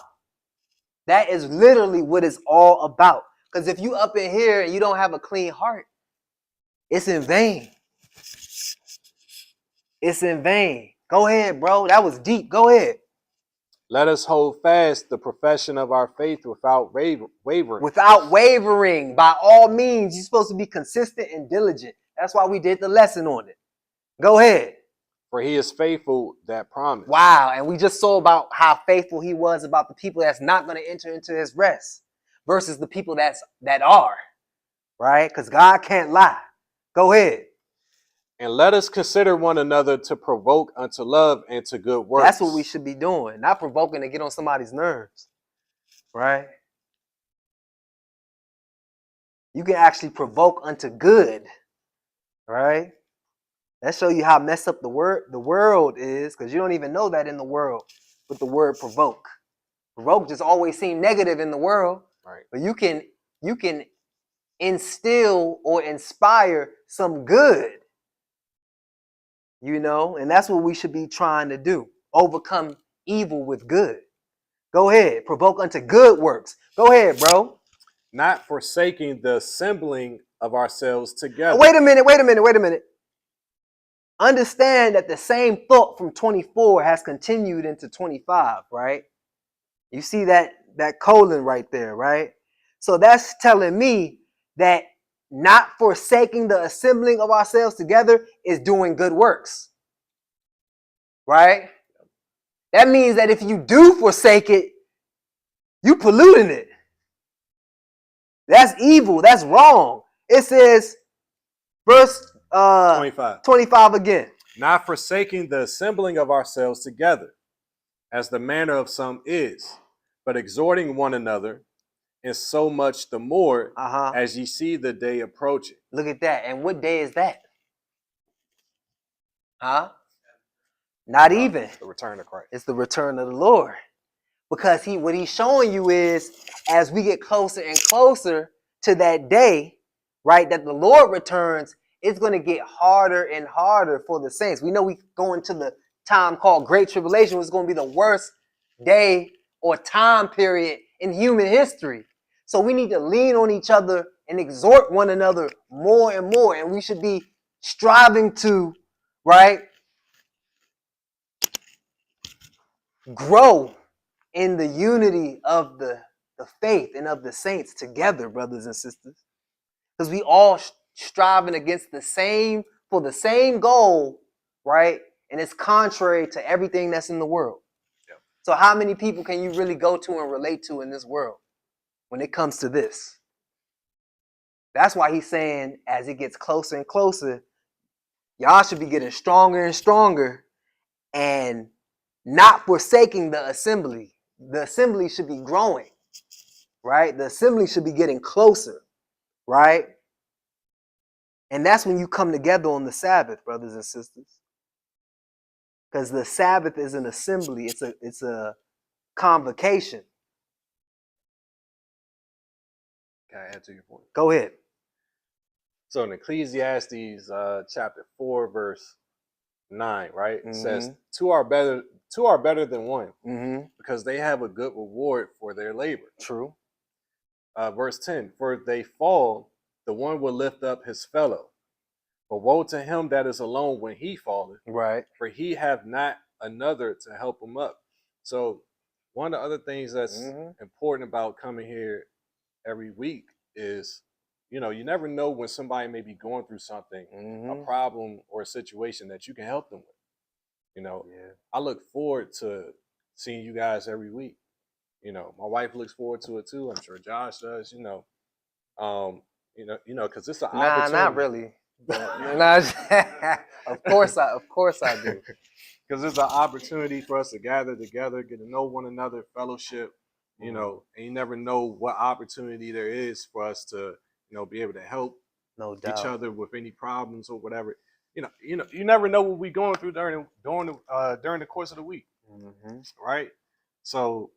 That is literally what it's all about. Because if you up in here and you don't have a clean heart, it's in vain. It's in vain. Go ahead, bro. That was deep. Go ahead. Let us hold fast the profession of our faith without wavering. Without wavering. By all means, you're supposed to be consistent and diligent. That's why we did the lesson on it. Go ahead. For he is faithful that promised. Wow. And we just saw about how faithful he was about the people that's not going to enter into his rest versus the people that are. Right? Because God can't lie. Go ahead. And let us consider one another to provoke unto love and to good works. That's what we should be doing. Not provoking to get on somebody's nerves. Right? You can actually provoke unto good. Right? That shows you how messed up the world is, because you don't even know that in the world with the word provoke. Provoke just always seem negative in the world. Right. But you can instill or inspire some good. You know, and that's what we should be trying to do. Overcome evil with good. Go ahead. Provoke unto good works. Go ahead, bro. Not forsaking the assembling of ourselves together. Wait a minute. Understand that the same thought from 24 has continued into 25, right? You see that colon right there, right? So that's telling me that not forsaking the assembling of ourselves together is doing good works. Right? That means that if you do forsake it, you polluting it. That's evil. That's wrong. It says, verse 25 again. Not forsaking the assembling of ourselves together, as the manner of some is, but exhorting one another, and so much the more as ye see the day approaching. Look at that. And what day is that? Not even. The return of Christ. It's the return of the Lord. Because what he's showing you is, as we get closer and closer to that day, right, that the Lord returns, it's going to get harder and harder for the saints. We know we go into the time called Great Tribulation, which is going to be the worst day or time period in human history. So we need to lean on each other and exhort one another more and more. And we should be striving to, right, grow in the unity of the faith and of the saints together, brothers and sisters. Because we all striving against for the same goal, right? And it's contrary to everything that's in the world. Yeah. So how many people can you really go to and relate to in this world when it comes to this? That's why he's saying, as it gets closer and closer, y'all should be getting stronger and stronger and not forsaking the assembly. The assembly should be growing, right? The assembly should be getting closer, right? And that's when you come together on the Sabbath, brothers and sisters. Because the Sabbath is an assembly. It's a convocation. Can I add to your point? Go ahead. So in Ecclesiastes chapter 4, verse 9, right? It says, two are better than one, because they have a good reward for their labor. True. Verse 10, for if they fall, the one will lift up his fellow. But woe to him that is alone when he falleth, Right. for he have not another to help him up. So one of the other things that's important about coming here every week is, you know, you never know when somebody may be going through something, a problem or a situation that you can help them with. You know, I look forward to seeing you guys every week. You know, my wife looks forward to it too. I'm sure Josh does. You know, because it's an opportunity. Not really. Of course I do. Because it's an opportunity for us to gather together, get to know one another, fellowship. You know, and you never know what opportunity there is for us to, you know, be able to help each other with any problems or whatever. You never know what we're going through during the course of the week, right? So,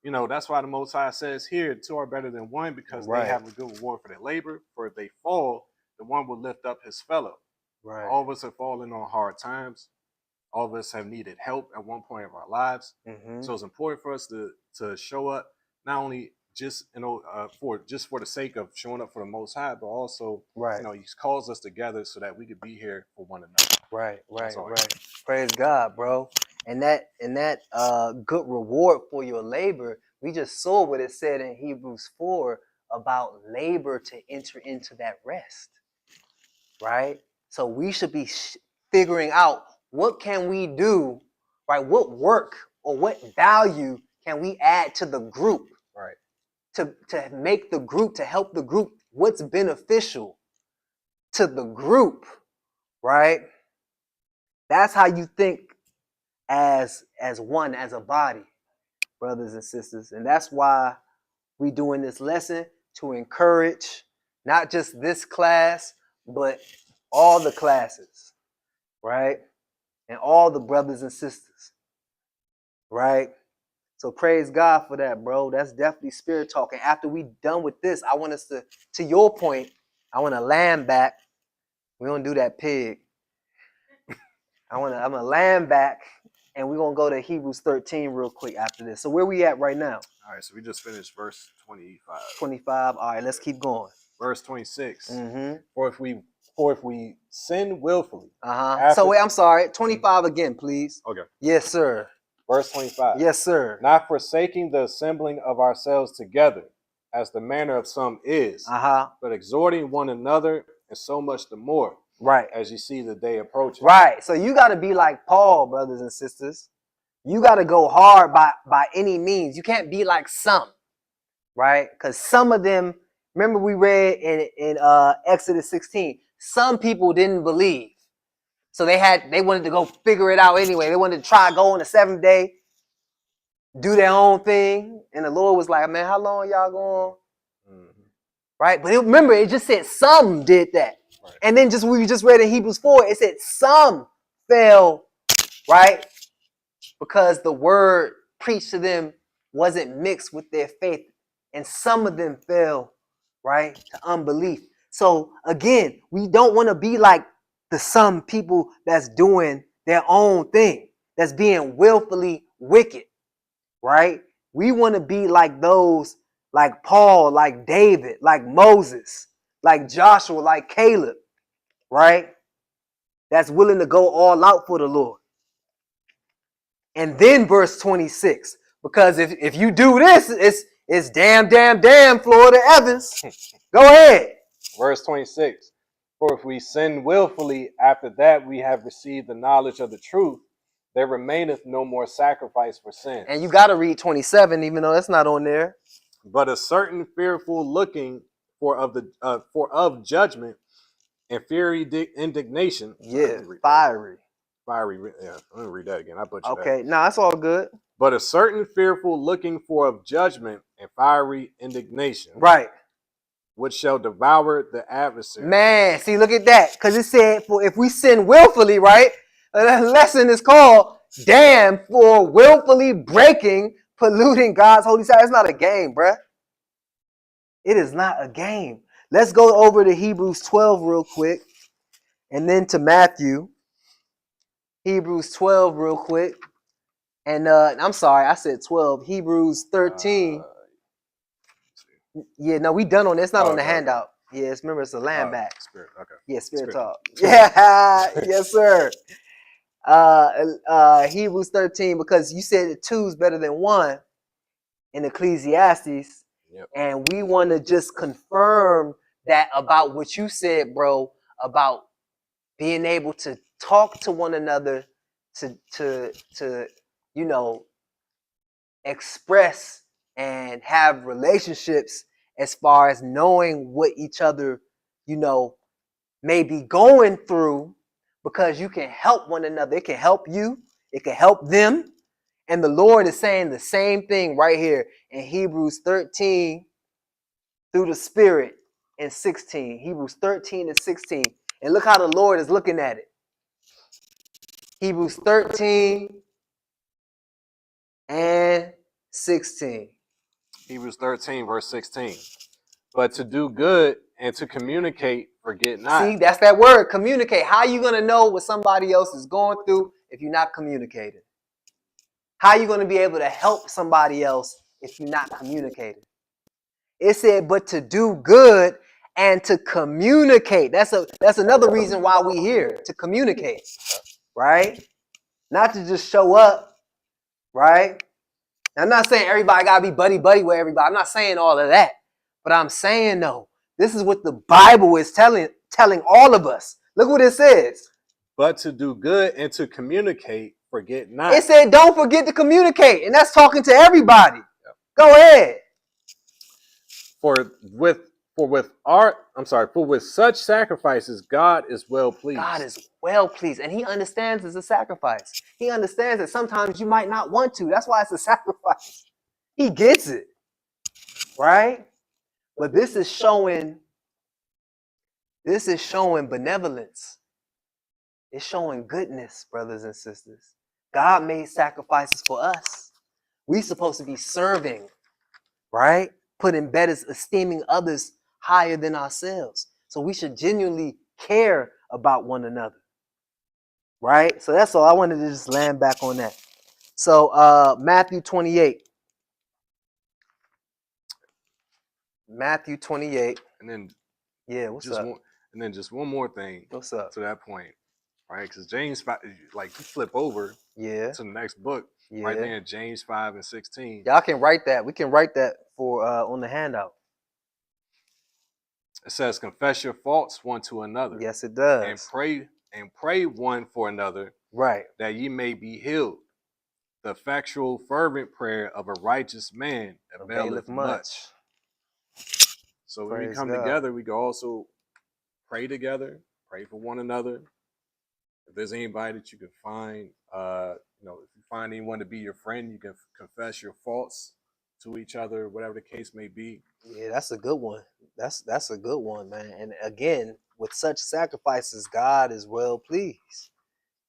you know, that's why the Most High says here, two are better than one, because they have a good reward for their labor. For if they fall, the one will lift up his fellow. Right. All of us have fallen on hard times. All of us have needed help at one point of our lives. So it's important for us to show up, not only just for the sake of showing up for the Most High, but also you know, He calls us together so that we could be here for one another. Right. Praise God, bro. And that good reward for your labor, we just saw what it said in Hebrews 4 about labor to enter into that rest. Right? So we should be figuring out, what can we do, right? What work or what value can we add to the group? Right. To make the group, to help the group, what's beneficial to the group, right? That's how you think as one, as a body, brothers and sisters. And that's why we doing this lesson, to encourage not just this class, but all the classes, right? And all the brothers and sisters, right? So praise God for that, bro. That's definitely spirit talking. After we done with this, I want us to your point, I want to land back. We don't do that pig. I'm gonna land back, and we're gonna go to Hebrews 13 real quick after this. So where we at right now? All right, so we just finished verse 25. 25. All right, let's keep going. Verse 26. For if we sin willfully. So wait, I'm sorry. 25 again, please. Okay. Yes, sir. Verse 25. Yes, sir. Not forsaking the assembling of ourselves together, as the manner of some is, but exhorting one another, and so much the more. Right. As you see the day approaching. Right. So you got to be like Paul, brothers and sisters. You got to go hard by any means. You can't be like some, right? Because some of them, remember we read in Exodus 16, some people didn't believe. So they wanted to go figure it out anyway. They wanted to try go on the seventh day, do their own thing. And the Lord was like, man, how long y'all going? Right? But remember, it just said some did that. Right. And then we just read in Hebrews 4, it said some fell, right? Because the word preached to them wasn't mixed with their faith. And some of them fell, right, to unbelief. So again, we don't want to be like the some people that's doing their own thing, that's being willfully wicked, right? We want to be like those, like Paul, like David, like Moses, like Joshua, like Caleb, right? That's willing to go all out for the Lord. And then verse 26, because if you do this, it's damn, Florida Evans. Go ahead. Verse 26, for if we sin willfully, after that we have received the knowledge of the truth, there remaineth no more sacrifice for sin. And you got to read 27, even though that's not on there. But a certain fearful looking for of judgment and fiery indignation. Yeah, fiery. Yeah, let me read that again. I butchered that. Okay, no, that's all good. But a certain fearful looking for of judgment and fiery indignation. Right. Which shall devour the adversary. Man, see, look at that. Because it said, for if we sin willfully, right? The lesson is called, damn, for willfully breaking, polluting God's holy Sabbath. It's not a game, bruh. It is not a game. Let's go over to Hebrews 12 real quick. And then to Matthew. Hebrews 12 real quick. And I'm sorry, I said 12. Hebrews 13. Yeah, no, we done on this. It's not on the handout. Yes, remember it's a land back. Spirit. Okay. Yeah, spirit talk. Yeah, yes, sir. Hebrews 13, because you said that 2 is better than 1 in Ecclesiastes. Yep. And we want to just confirm that about what you said, bro, about being able to talk to one another, to you know, express and have relationships as far as knowing what each other, you know, may be going through, because you can help one another. It can help you. It can help them. And the Lord is saying the same thing right here in Hebrews 13 through the Spirit in 16. Hebrews 13 and 16. And look how the Lord is looking at it. Hebrews 13 and 16. Hebrews 13, verse 16. But to do good and to communicate, forget not. See, that's that word, communicate. How are you going to know what somebody else is going through if you're not communicating? How are you going to be able to help somebody else if you're not communicating? It said, but to do good and to communicate. That's another reason why we here, to communicate, right? Not to just show up, right? Now, I'm not saying everybody got to be buddy-buddy with everybody. I'm not saying all of that. But I'm saying, though, this is what the Bible is telling all of us. Look what it says. But to do good and to communicate, forget not. It said, don't forget to communicate. And that's talking to everybody. Yep. Go ahead. For with such sacrifices, God is well pleased. God is well pleased. And he understands it's a sacrifice. He understands that sometimes you might not want to. That's why it's a sacrifice. He gets it. Right? But this is showing benevolence. It's showing goodness, brothers and sisters. God made sacrifices for us. We're supposed to be serving, right? Esteeming others higher than ourselves. So we should genuinely care about one another, right? So that's all. I wanted to just land back on that. So Matthew 28. Matthew 28. And then what's up? Just one more thing. What's up? To that point, right? Because James 5, like you flip over to the next book, right there in James 5 and 16. Y'all can write that. We can write that for on the handout. It says, confess your faults one to another. Yes, it does. And pray one for another, right, that ye may be healed. The effectual, fervent prayer of a righteous man availeth much. So when we come together, we can also pray together, pray for one another. If there's anybody that you can find, if you find anyone to be your friend, you can confess your faults to each other, whatever the case may be. Yeah, that's a good one. That's a good one, man. And again, with such sacrifices, God is well pleased,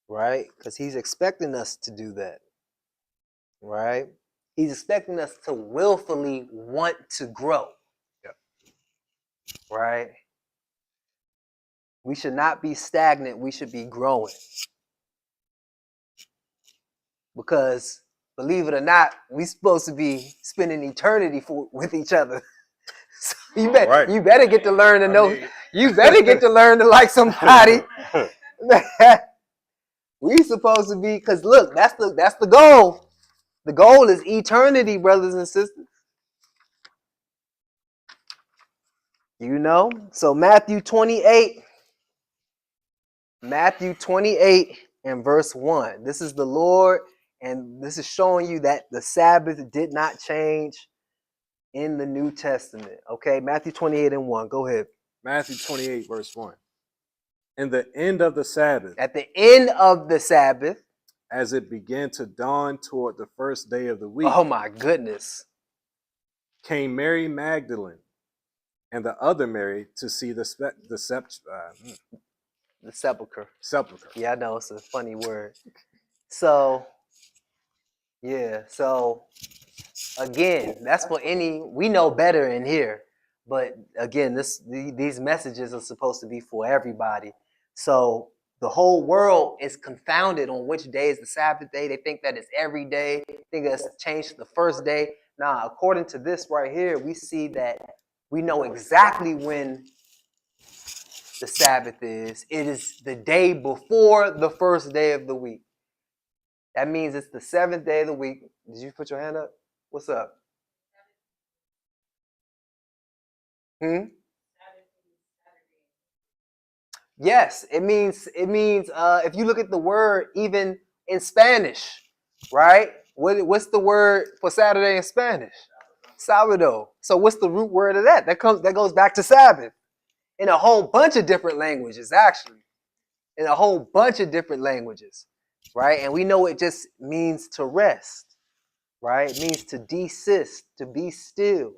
right? Because he's expecting us to do that, right? He's expecting us to willfully want to grow, right? We should not be stagnant. We should be growing. Because, believe it or not, we're supposed to be spending eternity with each other. So you better get to learn to know. You better get to learn to like somebody. We supposed to be, because look, that's the goal. The goal is eternity, brothers and sisters. You know? So Matthew 28 and verse 1. This is the Lord, and this is showing you that the Sabbath did not change in the New Testament. Okay, Matthew 28 and 1. Go ahead. Matthew 28, verse 1. In the end of the Sabbath. At the end of the Sabbath. As it began to dawn toward the first day of the week. Oh my goodness. Came Mary Magdalene and the other Mary to see the sepulcher. Yeah, I know, it's a funny word. So, so again, that's for we know better in here. But again, these messages are supposed to be for everybody. So the whole world is confounded on which day is the Sabbath day. They think that it's every day. They think it's changed to the first day. Now, according to this right here, we see that we know exactly when the Sabbath is. It is the day before the first day of the week. That means it's the 7th day of the week. Did you put your hand up? What's up? Yes, it means if you look at the word even in Spanish, right? What's the word for Saturday in Spanish? Sábado. So what's the root word of that? That goes back to Sabbath in a whole bunch of different languages, actually. In a whole bunch of different languages, right? And we know it just means to rest, right? It means to desist, to be still.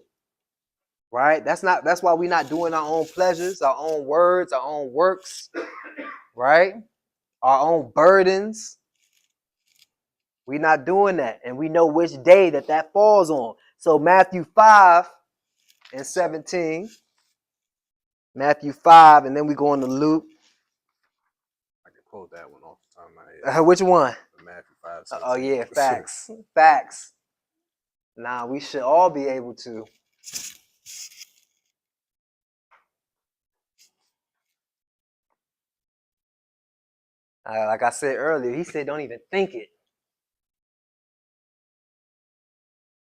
Right? That's why we're not doing our own pleasures, our own words, our own works, right? Our own burdens. We're not doing that. And we know which day that falls on. So Matthew 5:17. Matthew 5, and then we go on to Luke. I can quote that one off the top of my head. Which one? Matthew 5. Oh yeah, facts. Facts. Nah, we should all be able to. Like I said earlier, he said don't even think it.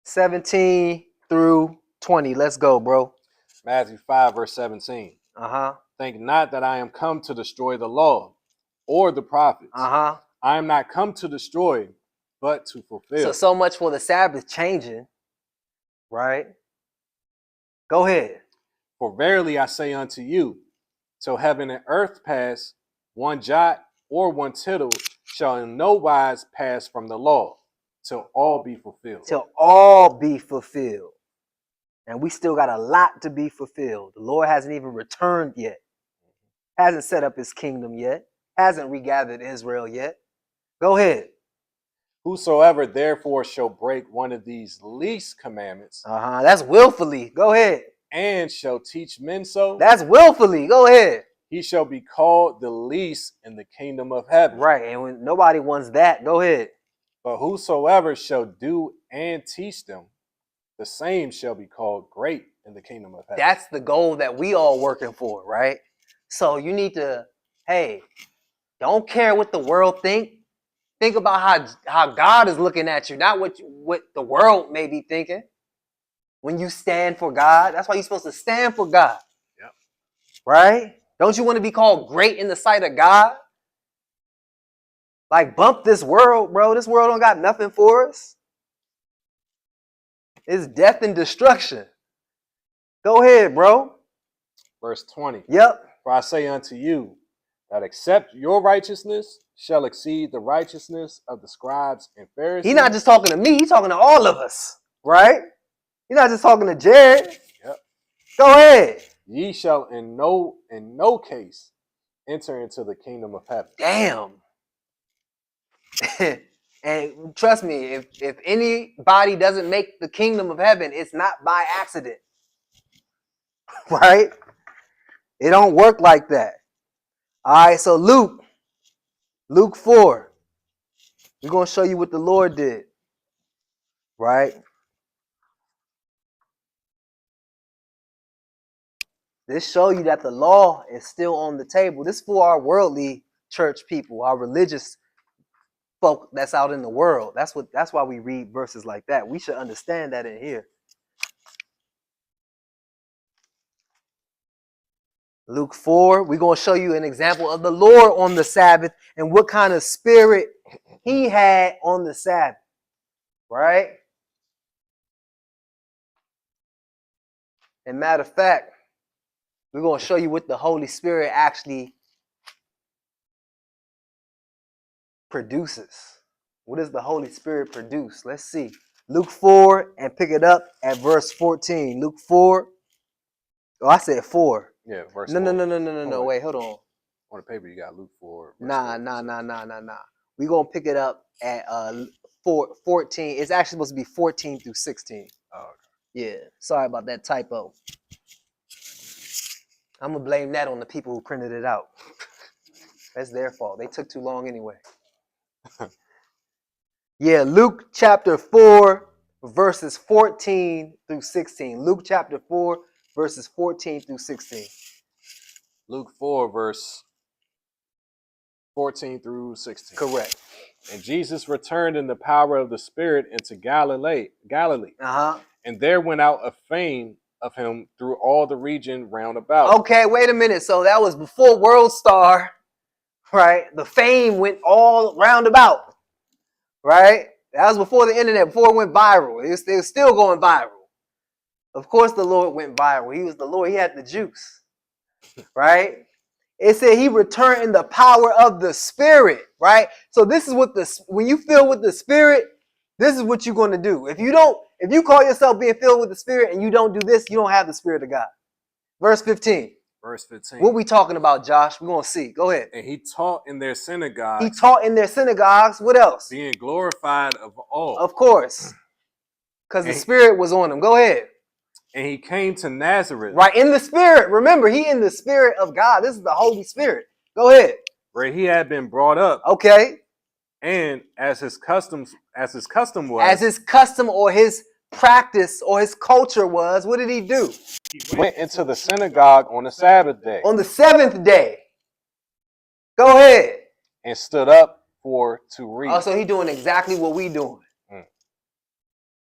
17 through 20. Let's go, bro. Matthew 5:17. Think not that I am come to destroy the law or the prophets. I am not come to destroy, but to fulfill. So much for the Sabbath changing, right? Go ahead. For verily I say unto you, till heaven and earth pass, one jot or one tittle shall in no wise pass from the law, till all be fulfilled. Till all be fulfilled. And we still got a lot to be fulfilled. The Lord hasn't even returned yet. Hasn't set up his kingdom yet. Hasn't regathered Israel yet. Go ahead. Whosoever therefore shall break one of these least commandments. That's willfully. Go ahead. And shall teach men so. That's willfully. Go ahead. He shall be called the least in the kingdom of heaven. Right. And when nobody wants that, go ahead. But whosoever shall do and teach them, the same shall be called great in the kingdom of heaven. That's the goal that we all working for, right? So you need to, hey, don't care what the world think. Think about how God is looking at you, not what the world may be thinking. When you stand for God, that's why you're supposed to stand for God. Yep. Right? Don't you want to be called great in the sight of God? Like, bump this world, bro. This world don't got nothing for us. It's death and destruction. Go ahead, bro. Verse 20. Yep. For I say unto you, that except your righteousness shall exceed the righteousness of the scribes and Pharisees. He's not just talking to me, he's talking to all of us, right? He's not just talking to Jared. Yep. Go ahead. Ye shall in no case enter into the kingdom of heaven. Damn. And trust me, if anybody doesn't make the kingdom of heaven, it's not by accident. Right? It don't work like that. All right, so Luke 4. We're going to show you what the Lord did. Right? This show you that the law is still on the table. This is for our worldly church people, our religious folk that's out in the world. That's why we read verses like that. We should understand that in here. Luke 4, we're going to show you an example of the Lord on the Sabbath and what kind of spirit he had on the Sabbath. Right? And matter of fact, we're going to show you what the Holy Spirit actually produces. What does the Holy Spirit produce? Let's see. Luke 4 and pick it up at verse 14. Luke 4. Oh, I said 4. Yeah, verse 4. No. Wait, hold on. On the paper, you got Luke 4. Nah. We're going to pick it up at 14. It's actually supposed to be 14 through 16. Oh, okay. Yeah, sorry about that typo. I'm going to blame that on the people who printed it out. That's their fault. They took too long anyway. Yeah, Luke chapter 4, verses 14 through 16. Luke chapter 4, verses 14 through 16. Luke 4, verse 14 through 16. Correct. And Jesus returned in the power of the Spirit into Galilee. And there went out a fame of him through all the region round about. Okay, wait a minute. So that was before World Star, right? The fame went all round about, right? That was before the internet, before it went viral. It was still going viral. Of course the Lord went viral. He was the Lord. He had the juice, right? It said he returned in the power of the Spirit, right? So this is what when you fill with the Spirit, this is what you're going to do. If you call yourself being filled with the Spirit and you don't do this, you don't have the Spirit of God. Verse 15. Verse 15. What we talking about, Josh? We're going to see. Go ahead. And he taught in their synagogues. He taught in their synagogues. What else? Being glorified of all. Of course. Because the Spirit was on him. Go ahead. And he came to Nazareth. Right, in the Spirit. Remember, he in the Spirit of God. This is the Holy Spirit. Go ahead. Where he had been brought up. Okay. And as his custom was. As his custom or his practice or his culture was, what did he do? He went into the synagogue on the Sabbath day. On the seventh day. Go ahead. And stood up to read. Oh, so he doing exactly what we doing.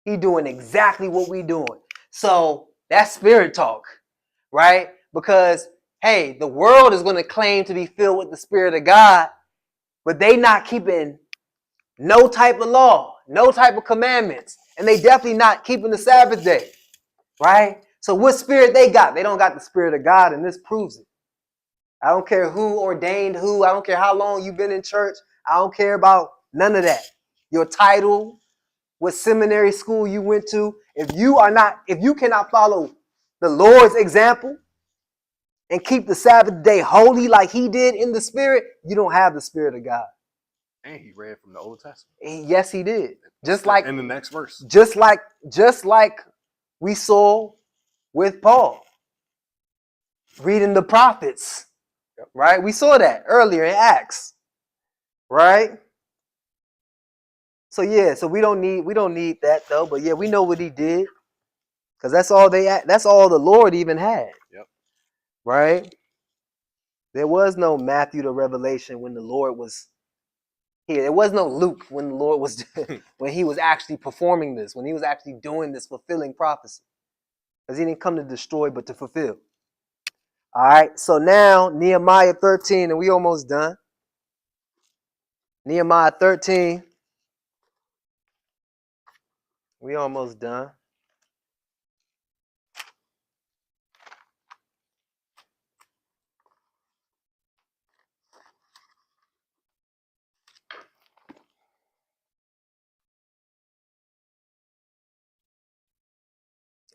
He doing exactly what we doing. So that's spirit talk, right? Because, hey, the world is going to claim to be filled with the Spirit of God, but they not keeping no type of law, no type of commandments, and they definitely not keeping the Sabbath day, right? So what spirit they got? They don't got the Spirit of God, and this proves it. I don't care who ordained who. I don't care how long you've been in church. I don't care about none of that. Your title, what seminary school you went to. If you cannot follow the Lord's example and keep the Sabbath day holy like he did in the Spirit, you don't have the Spirit of God. And he read from the Old Testament. Yes, he did. Just like in the next verse. Just like we saw with Paul reading the prophets. Right? We saw that earlier in Acts. Right? So yeah, so we don't need that though, but yeah, we know what he did. Because that's all the Lord even had. Yep. Right? There was no Matthew to Revelation when the Lord was here. There was no Luke when the Lord was when he was actually performing this, when he was actually doing this, fulfilling prophecy. Because he didn't come to destroy, but to fulfill. All right, so now Nehemiah 13, and we almost done. Nehemiah 13. We almost done.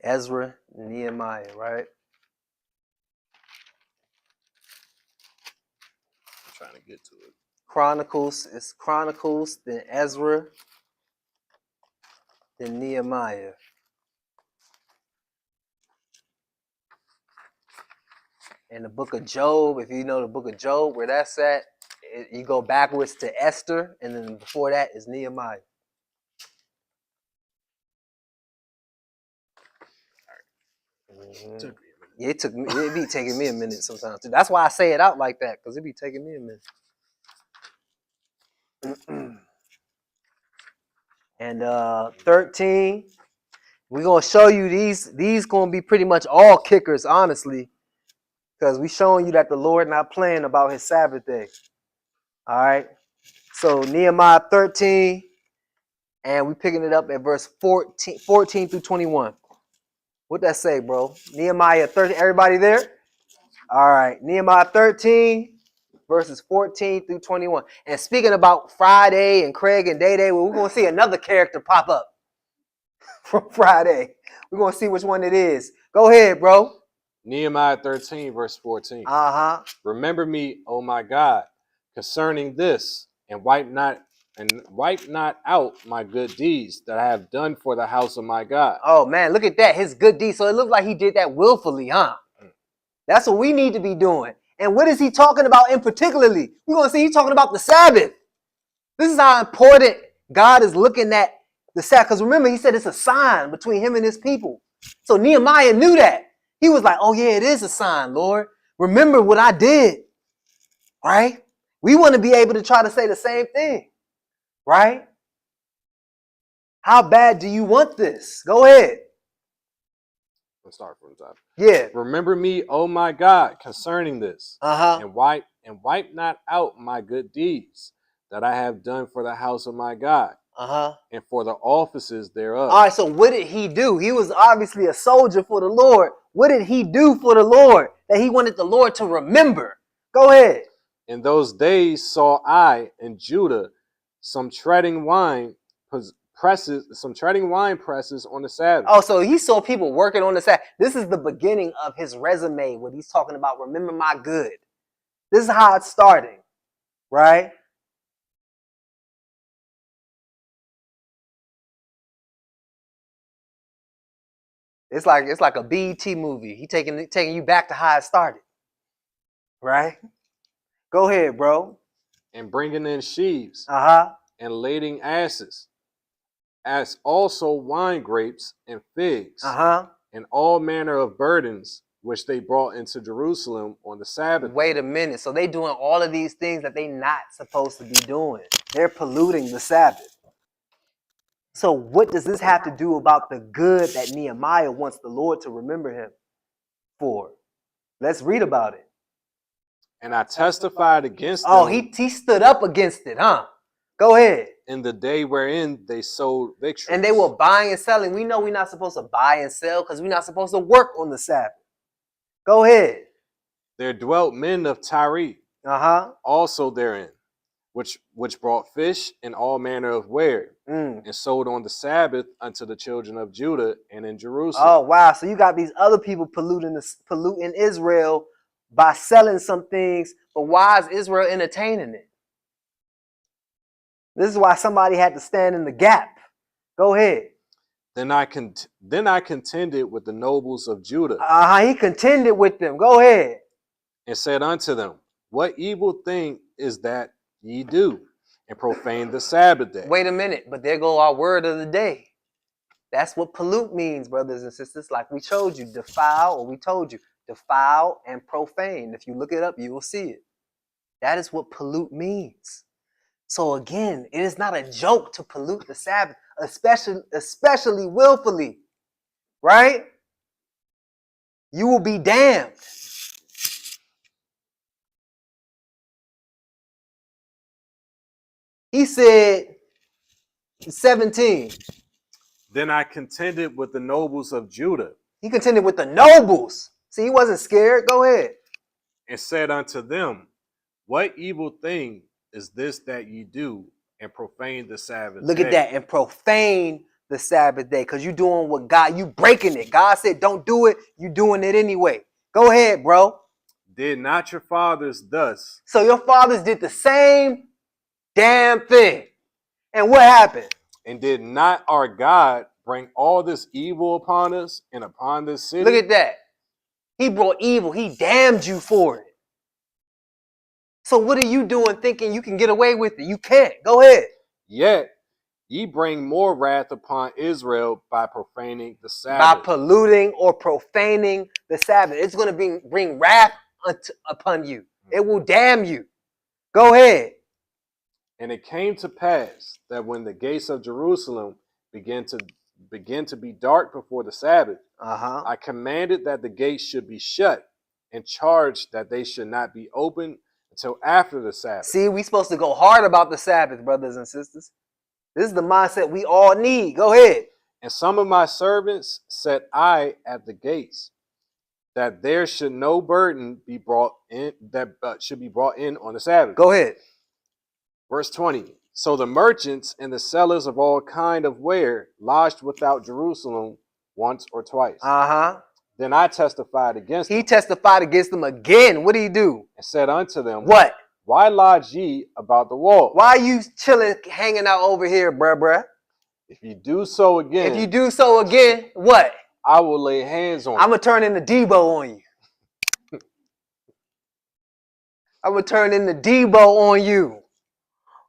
Ezra, Nehemiah, right? I'm trying to get to it. Chronicles, it's Chronicles, then Ezra, then Nehemiah. And the book of Job, if you know the book of Job, where that's at, you go backwards to Esther, and then before that is Nehemiah. Took me yeah, it be taking me a minute sometimes too. That's why I say it out like that, because it be taking me a minute. And 13, we're gonna show you these gonna be pretty much all kickers, honestly, because we showing you that the Lord not playing about his Sabbath day. All right. So Nehemiah 13, and we picking it up at verse 14 through 21. What that say, bro? Nehemiah 13. Everybody there? All right. Nehemiah 13, verses 14 through 21. And speaking about Friday and Craig and Day, well, we're going to see another character pop up from Friday. We're going to see which one it is. Go ahead, bro. Nehemiah 13, verse 14. Uh-huh. Remember me, O my God, concerning this, and wipe not out my good deeds that I have done for the house of my God. Oh man, look at that, his good deeds. So it looks like he did that willfully, huh? That's what we need to be doing. And what is he talking about in particularly? We're going to see he's talking about the Sabbath. This is how important God is looking at the Sabbath. Because remember, he said it's a sign between him and his people. So Nehemiah knew that. He was like, oh yeah, it is a sign, Lord. Remember what I did, right? We want to be able to try to say the same thing, right? How bad do you want this? Go ahead. Let's start from the top. Yeah. Remember me, oh my God, concerning this, Uh-huh. and wipe not out my good deeds that I have done for the house of my God, and for the offices thereof. All right, so what did he do? He was obviously a soldier for the Lord. What did he do for the Lord that he wanted the Lord to remember? Go ahead. In those days saw I in Judah some treading wine presses on the Sabbath. Oh, so he saw people working on the Sabbath. This is the beginning of his resume when he's talking about remember my good. This is how it's starting, right? It's like a BET movie. He taking you back to how it started, right? Go ahead, bro. And bringing in sheaves, and lading asses, as also wine grapes and figs, and all manner of burdens which they brought into Jerusalem on the Sabbath. Wait a minute. So they doing all of these things that they not supposed to be doing. They're polluting the Sabbath. So what does this have to do about the good that Nehemiah wants the Lord to remember him for? Let's read about it. And I testified against them. Oh, he stood up against it, huh? Go ahead. In the day wherein they sold victuals. And they were buying and selling. We know we're not supposed to buy and sell because we're not supposed to work on the Sabbath. Go ahead. There dwelt men of Tyre, also therein, which brought fish and all manner of ware, and sold on the Sabbath unto the children of Judah and in Jerusalem. Oh, wow. So you got these other people polluting Israel by selling some things, but why is Israel entertaining it? This is why somebody had to stand in the gap. Go ahead. Then I contended with the nobles of Judah. He contended with them. Go ahead. And said unto them, what evil thing is that ye do, and profane the Sabbath day? Wait a minute, but there go our word of the day. That's what pollute means, brothers and sisters. Like we told you, defile and profane. If you look it up, you will see it. That is what pollute means. So again, it is not a joke to pollute the Sabbath, especially willfully, right? You will be damned. He said, 17. Then I contended with the nobles of Judah. He contended with the nobles. See, he wasn't scared. Go ahead. And said unto them, what evil thing is this that ye do, and profane the Sabbath Look day? at that, and profane the Sabbath day, because you doing what God, you breaking it. God said don't do it, you doing it anyway. Go ahead, bro. Did not your fathers thus? So your fathers did the same damn thing. And what happened? And did not our God bring all this evil upon us and upon this city? Look at that. He brought evil. He damned you for it. So what are you doing thinking you can get away with it? You can't. Go ahead. Yet ye bring more wrath upon Israel by profaning the Sabbath. By polluting or profaning the Sabbath. It's going to bring wrath upon you. It will damn you. Go ahead. And it came to pass that when the gates of Jerusalem began to be dark before the Sabbath, I commanded that the gates should be shut, and charged that they should not be opened until after the Sabbath. See, we're supposed to go hard about the Sabbath, brothers and sisters. This is the mindset we all need. Go ahead. And some of my servants set I at the gates, that there should no burden be brought in, that should be brought in on the Sabbath. Go ahead. Verse 20. So the merchants and the sellers of all kind of ware lodged without Jerusalem once or twice. Then I testified against them. He testified against them again. What did he do? And said unto them, what? Why lodge ye about the wall? Why are you chilling, hanging out over here, bruh? If you do so again. If you do so again, what? I will lay hands on you. I'm going to turn into Debo on you. I'm going to turn into Debo on you.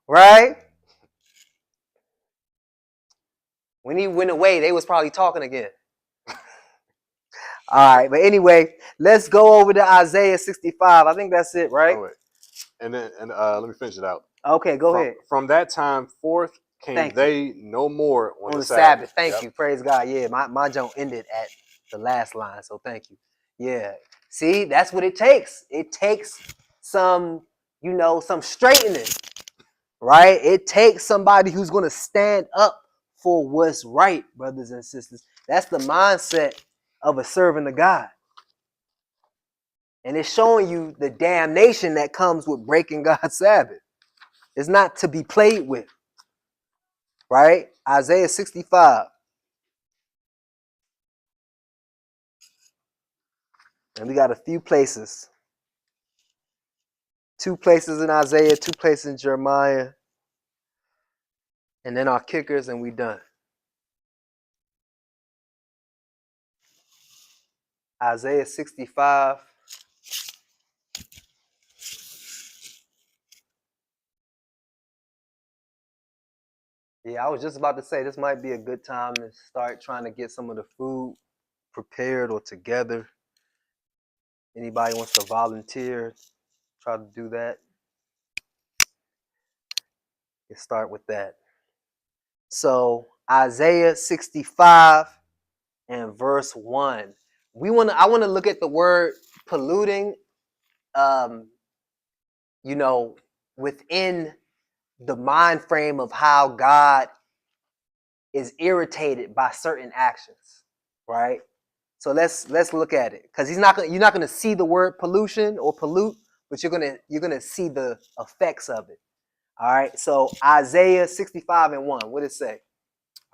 Right? When he went away, they was probably talking again. All right, but anyway, let's go over to Isaiah 65. I think that's it, right? Oh, wait. And let me finish it out. Okay, go ahead. From that time forth came Thank they no more On the the Sabbath. Thank Yep. you. Praise God. Yeah, my joint ended at the last line, so thank you. Yeah. See, that's what it takes. It takes some, some straightening, right? It takes somebody who's going to stand up for what's right, brothers and sisters. That's the mindset of a servant of God. And it's showing you the damnation that comes with breaking God's Sabbath. It's not to be played with, right? Isaiah 65. And we got a few places. 2 places in Isaiah, 2 places in Jeremiah. And then our kickers, and we done. Isaiah 65. Yeah, I was just about to say this might be a good time to start trying to get some of the food prepared or together. Anybody wants to volunteer, try to do that. Let's start with that. So Isaiah 65 and verse 1. I want to look at the word polluting, within the mind frame of how God is irritated by certain actions, right? So let's look at it, because you're not going to see the word pollution or pollute, but you're gonna see the effects of it. All right. So Isaiah 65 and 1. What did it say?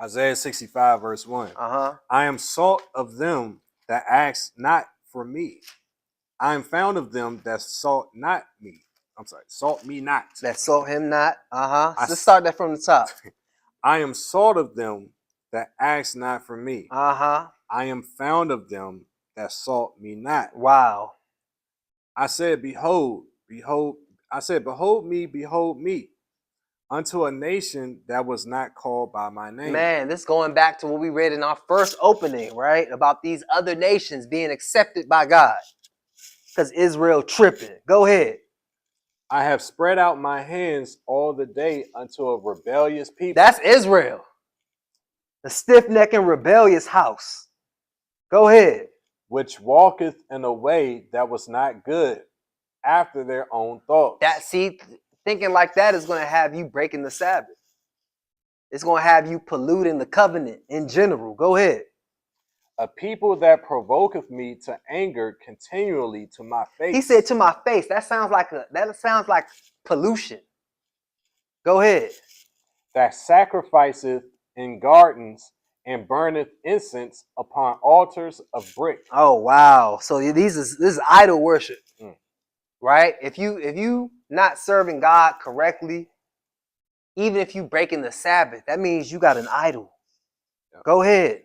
Isaiah 65 verse 1. Uh-huh. I am sought of them that ask not for me. I am found of them that sought not me. I'm sorry, sought me not. That sought him not. Uh-huh. Let's start that from the top. I am sought of them that ask not for me. Uh-huh. I am found of them that sought me not. Wow. I said, behold, behold. I said, behold me, unto a nation that was not called by my name. Man, this is going back to what we read in our first opening, right? About these other nations being accepted by God. Because Israel tripping. Go ahead. I have spread out my hands all the day unto a rebellious people. That's Israel. The stiff-necked and rebellious house. Go ahead. Which walketh in a way that was not good, after their own thoughts. Thinking like that is going to have you breaking the Sabbath. It's going to have you polluting the covenant in general. Go ahead. A people that provoketh me to anger continually to my face. He said to my face. That sounds like pollution. Go ahead. That sacrificeth in gardens and burneth incense upon altars of brick. Oh wow! So this is idol worship, right? If you not serving God correctly, even if you breaking the Sabbath, that means you got an idol. Yep. Go ahead.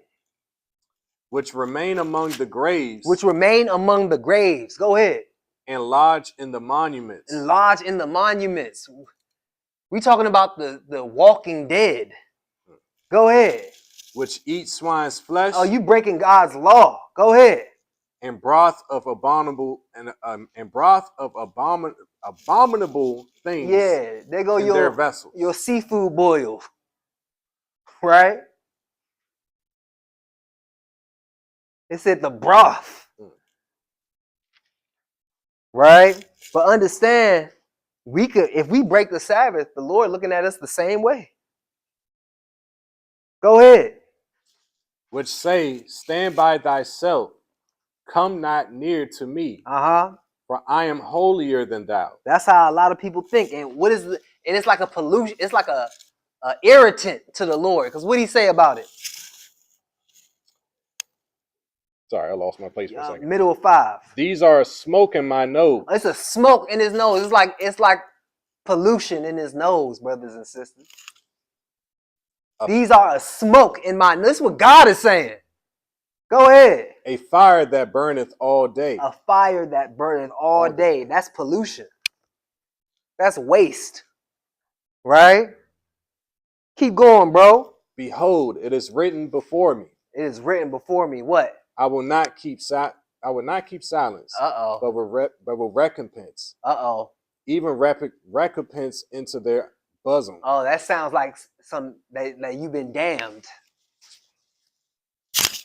Which remain among the graves. Go ahead. And lodge in the monuments. We talking about the walking dead. Go ahead. Which eat swine's flesh. Oh, you breaking God's law. Go ahead. And broth of abominable things. Yeah, there go their vessels. Your seafood boil. Right? It said the broth. Right? But understand, if we break the Sabbath, the Lord looking at us the same way. Go ahead. Which say, stand by thyself, come not near to me. For I am holier than thou. That's how a lot of people think. And it's like a pollution, it's like a irritant to the Lord. Because what did he say about it? Sorry, I lost my place for a second. Middle of 5. These are a smoke in my nose. It's a smoke in his nose. It's like pollution in his nose, brothers and sisters. These are a smoke in my nose. This is what God is saying. Go ahead. A fire that burneth all day. A fire that burneth all day. That's pollution. That's waste. Right? Keep going, bro. Behold, it is written before me. It is written before me. What? I will not keep silence, Uh-oh. but will recompense, Uh-oh. even recompense into their bosom. Oh, that sounds like that you've been damned.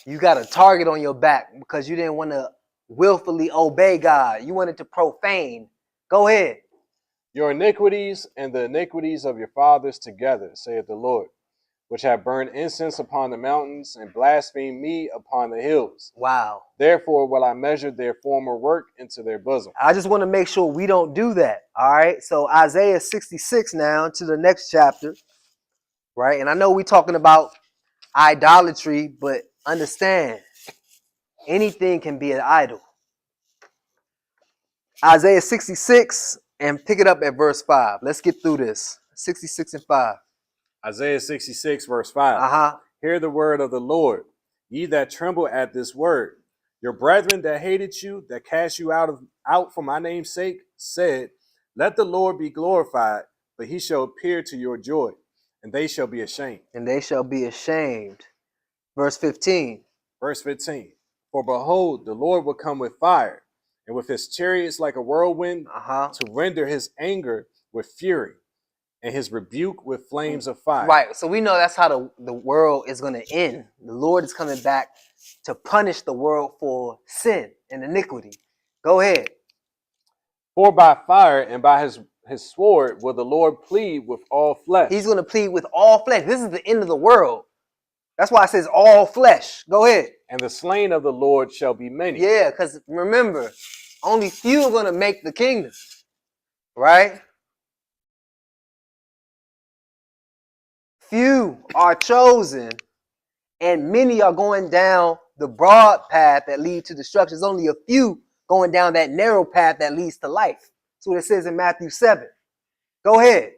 You got a target on your back because you didn't want to willfully obey God. You wanted to profane. Go ahead. Your iniquities and the iniquities of your fathers together, saith the Lord, which have burned incense upon the mountains and blasphemed me upon the hills. Wow. Therefore will I measure their former work into their bosom. I just want to make sure we don't do that. All right. So Isaiah 66 now to the next chapter. Right. And I know we're talking about idolatry, but understand anything can be an idol. Isaiah 66 and pick it up at verse 5. Let's get through this. 66 and 5. Isaiah 66 verse 5. Uh-huh. Hear the word of the Lord, ye that tremble at this word. Your brethren that hated you, that cast you out for my name's sake, said, let the Lord be glorified, but he shall appear to your joy, and they shall be ashamed. And they shall be ashamed. Verse 15. Verse 15. For behold, the Lord will come with fire, and with his chariots like a whirlwind, to render his anger with fury, and his rebuke with flames of fire. Right. So we know that's how the world is going to end. The Lord is coming back to punish the world for sin and iniquity. Go ahead. For by fire and by his sword will the Lord plead with all flesh. He's going to plead with all flesh. This is the end of the world. That's why it says all flesh. Go ahead. And the slain of the Lord shall be many. Yeah, because remember, only few are going to make the kingdom. Right? Few are chosen, and many are going down the broad path that leads to destruction. There's only a few going down that narrow path that leads to life. That's what it says in Matthew 7. Go ahead.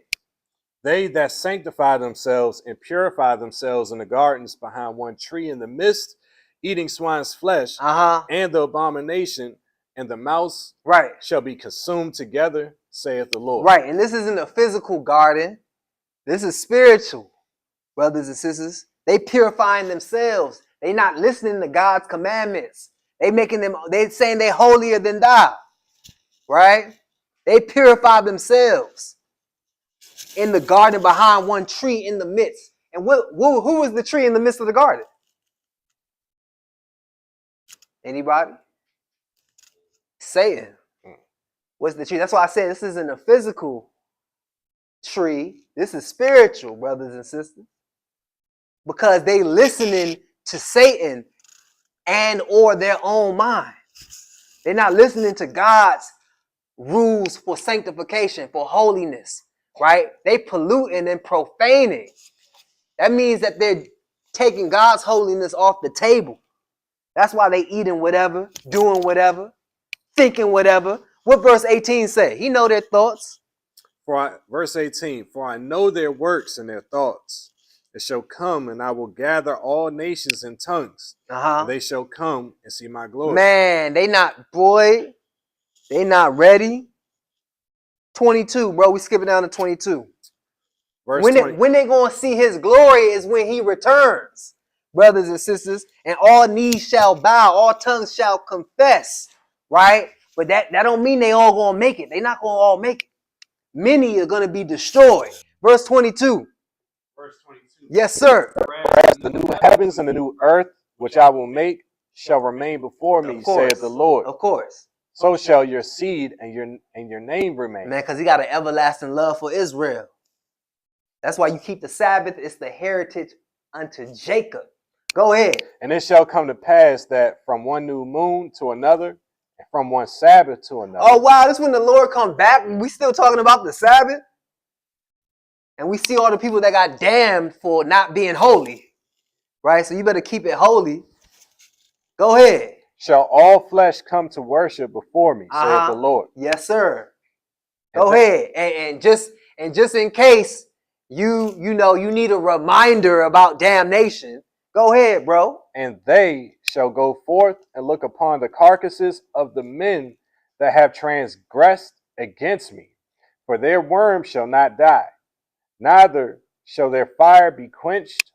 They that sanctify themselves and purify themselves in the gardens behind one tree in the midst, eating swine's flesh, and the abomination and the mouse shall be consumed together, saith the Lord. Right, and this isn't a physical garden. This is spiritual, brothers and sisters. They purifying themselves. They not listening to God's commandments. They saying they holier than thou. Right? They purify themselves in the garden behind one tree in the midst. And who was the tree in the midst of the garden? Anybody? Satan. What's the tree? That's why I said this isn't a physical tree. This is spiritual, brothers and sisters. Because they listening to Satan and or their own mind. They're not listening to God's rules for sanctification, for holiness, right? They polluting and profaning. That means that they're taking God's holiness off the table. That's why they eating whatever, doing whatever, thinking whatever. What verse 18 say? He know their thoughts. Verse 18, for I know their works and their thoughts. It shall come, and I will gather all nations and tongues. And they shall come and see my glory. Man, they not ready. 22, bro. We skipping down to 22. When they going to see his glory is when he returns, brothers and sisters. And all knees shall bow, all tongues shall confess, right? But that don't mean they all going to make it. They not going to all make it. Many are going to be destroyed. Verse 22. Verse 22. Yes, sir. Whereas the new heavens and the new earth, which I will make, shall remain before me, saith the Lord. Of course. So shall your seed and your name remain. Man, because he got an everlasting love for Israel. That's why you keep the Sabbath. It's the heritage unto Jacob. Go ahead. And it shall come to pass that from one new moon to another, and from one Sabbath to another. Oh, wow. This is when the Lord comes back. We still talking about the Sabbath. And we see all the people that got damned for not being holy. Right? So you better keep it holy. Go ahead. Shall all flesh come to worship before me, saith the Lord. Yes, sir. Go ahead. And just in case you need a reminder about damnation, go ahead, bro. And they shall go forth and look upon the carcasses of the men that have transgressed against me, for their worm shall not die, neither shall their fire be quenched,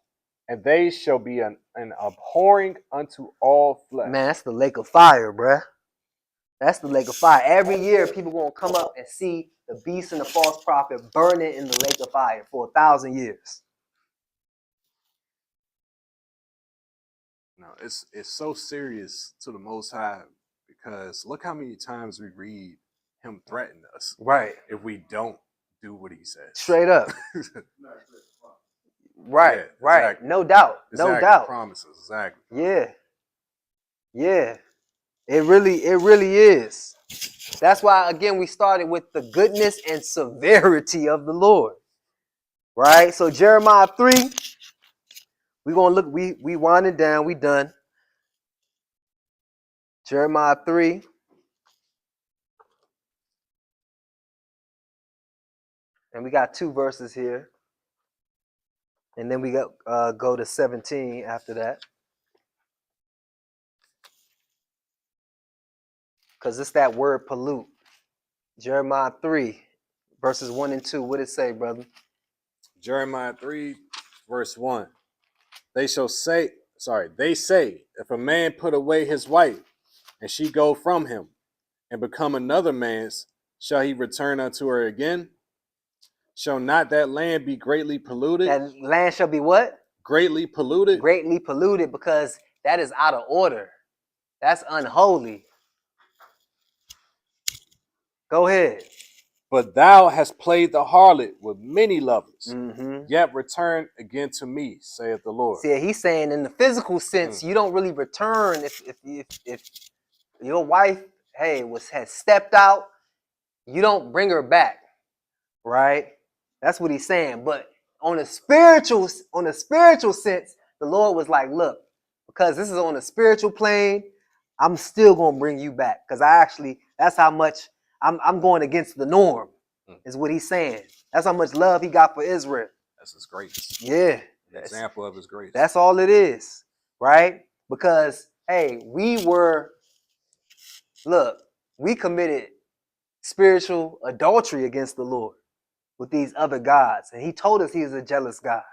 and they shall be an and abhorring unto all flesh. Man, that's the lake of fire, bruh. That's the lake of fire. Every year, people gonna come up and see the beast and the false prophet burning in the lake of fire for 1,000 years. No, it's so serious to the Most High, because look how many times we read him threaten us, right, if we don't do what he says. Straight up. Right, Yeah, right. exactly. No doubt. Exactly. No doubt. Promises. Exactly. Yeah. Yeah. It really is. That's why, again, we started with the goodness and severity of the Lord. Right? So Jeremiah 3, we're gonna look, we winding down, we done. Jeremiah 3. And we got 2 verses here. And then we go to 17 after that. Because it's that word pollute. Jeremiah 3, verses 1 and 2. What did it say, brother? Jeremiah 3, verse 1. They say, if a man put away his wife, and she go from him, and become another man's, shall he return unto her again? Shall not that land be greatly polluted? That land shall be what? Greatly polluted? Greatly polluted, because that is out of order. That's unholy. Go ahead. But thou hast played the harlot with many lovers, Mm-hmm. yet return again to me, saith the Lord. See, he's saying in the physical sense, you don't really return if your wife, has stepped out, you don't bring her back, right? That's what he's saying. But on a spiritual sense, the Lord was like, look, because this is on a spiritual plane, I'm still gonna bring you back, because that's how much I'm going against the norm, is what he's saying. That's how much love he got for Israel. That's his grace. Yeah. An example of his grace. That's all it is, right? Because, we committed spiritual adultery against the Lord with these other gods. And he told us he is a jealous God,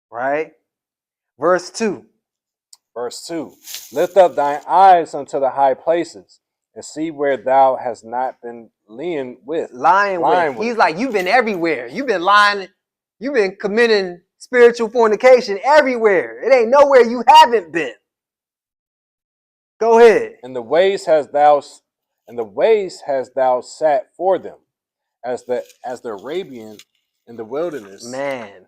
right? Verse 2. Verse 2. Lift up thine eyes unto the high places, and see where thou hast not been lying with. He's like, you've been everywhere. You've been lying. You've been committing spiritual fornication everywhere. It ain't nowhere you haven't been. Go ahead. And the ways hast thou sat for them, as the Arabian in the wilderness. Man,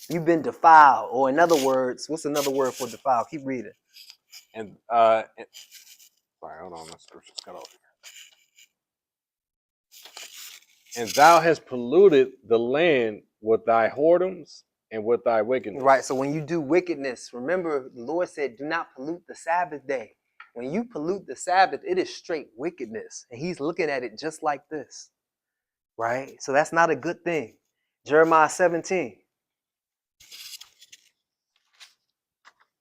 you've been defiled. Or in other words, what's another word for defiled? Keep reading. And sorry, hold on, my scripture's cut off. And thou hast polluted the land with thy whoredoms and with thy wickedness. Right. So when you do wickedness, remember the Lord said, do not pollute the Sabbath day. When you pollute the Sabbath, it is straight wickedness. And he's looking at it just like this. Right. So that's not a good thing. Jeremiah 17.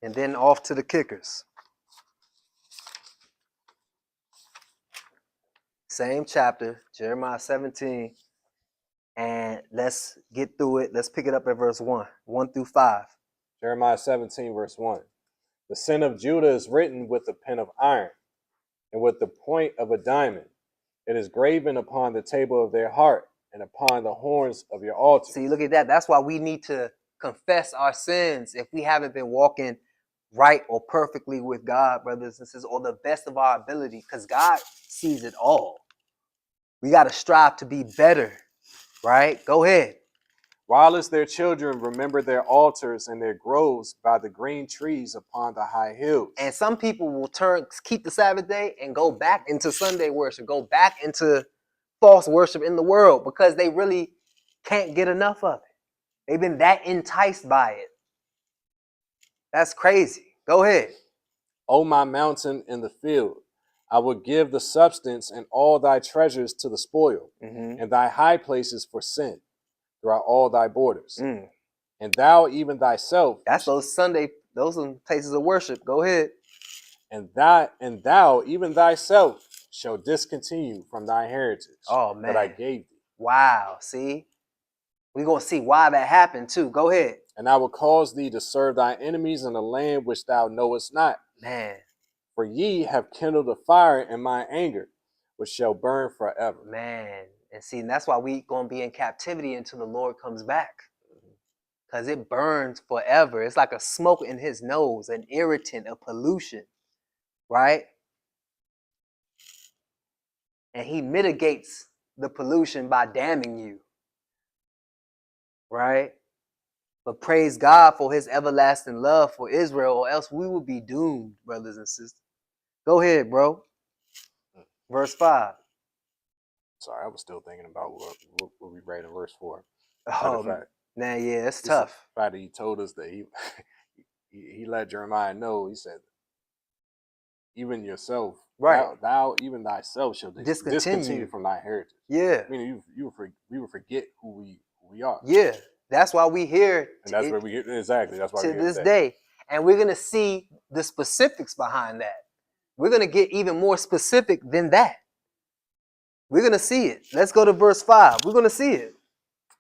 And then off to the kickers. Same chapter, Jeremiah 17. And let's get through it. Let's pick it up at verse 1 through 5. Jeremiah 17, verse 1. The sin of Judah is written with a pen of iron, and with the point of a diamond. It is graven upon the table of their heart, and upon the horns of your altar. See, look at that. That's why we need to confess our sins if we haven't been walking right or perfectly with God, brothers and sisters, or the best of our ability, because God sees it all. We got to strive to be better, right? Go ahead. Whilst their children remember their altars and their groves by the green trees upon the high hills. And some people will keep the Sabbath day and go back into Sunday worship, go back into false worship in the world, because they really can't get enough of it. They've been that enticed by it. That's crazy. Go ahead. O my mountain in the field, I will give the substance and all thy treasures to the spoil, and thy high places for sin throughout all thy borders. And thou even thyself. That's those are places of worship. Go ahead. And thou even thyself shall discontinue from thy heritage that I gave thee. Wow. See? We're going to see why that happened too. Go ahead. And I will cause thee to serve thy enemies in a land which thou knowest not. Man. For ye have kindled a fire in my anger, which shall burn forever. Man. And see, and that's why we going to be in captivity until the Lord comes back. Because it burns forever. It's like a smoke in his nose, an irritant, a pollution. Right? And he mitigates the pollution by damning you. Right? But praise God for his everlasting love for Israel, or else we would be doomed, brothers and sisters. Go ahead, bro. Verse 5. Sorry, I was still thinking about what we read in verse 4. Oh, man, yeah, it's tough. The fact that he told us that he let Jeremiah know, he said, even yourself, right? Thou even thyself shall discontinue from thy heritage. Yeah. Meaning we will forget who we are. Yeah. That's why we here. And that's where we get, exactly. That's why to this day. And we're going to see the specifics behind that. We're going to get even more specific than that. We're going to see it. Let's go to verse 5. We're going to see it.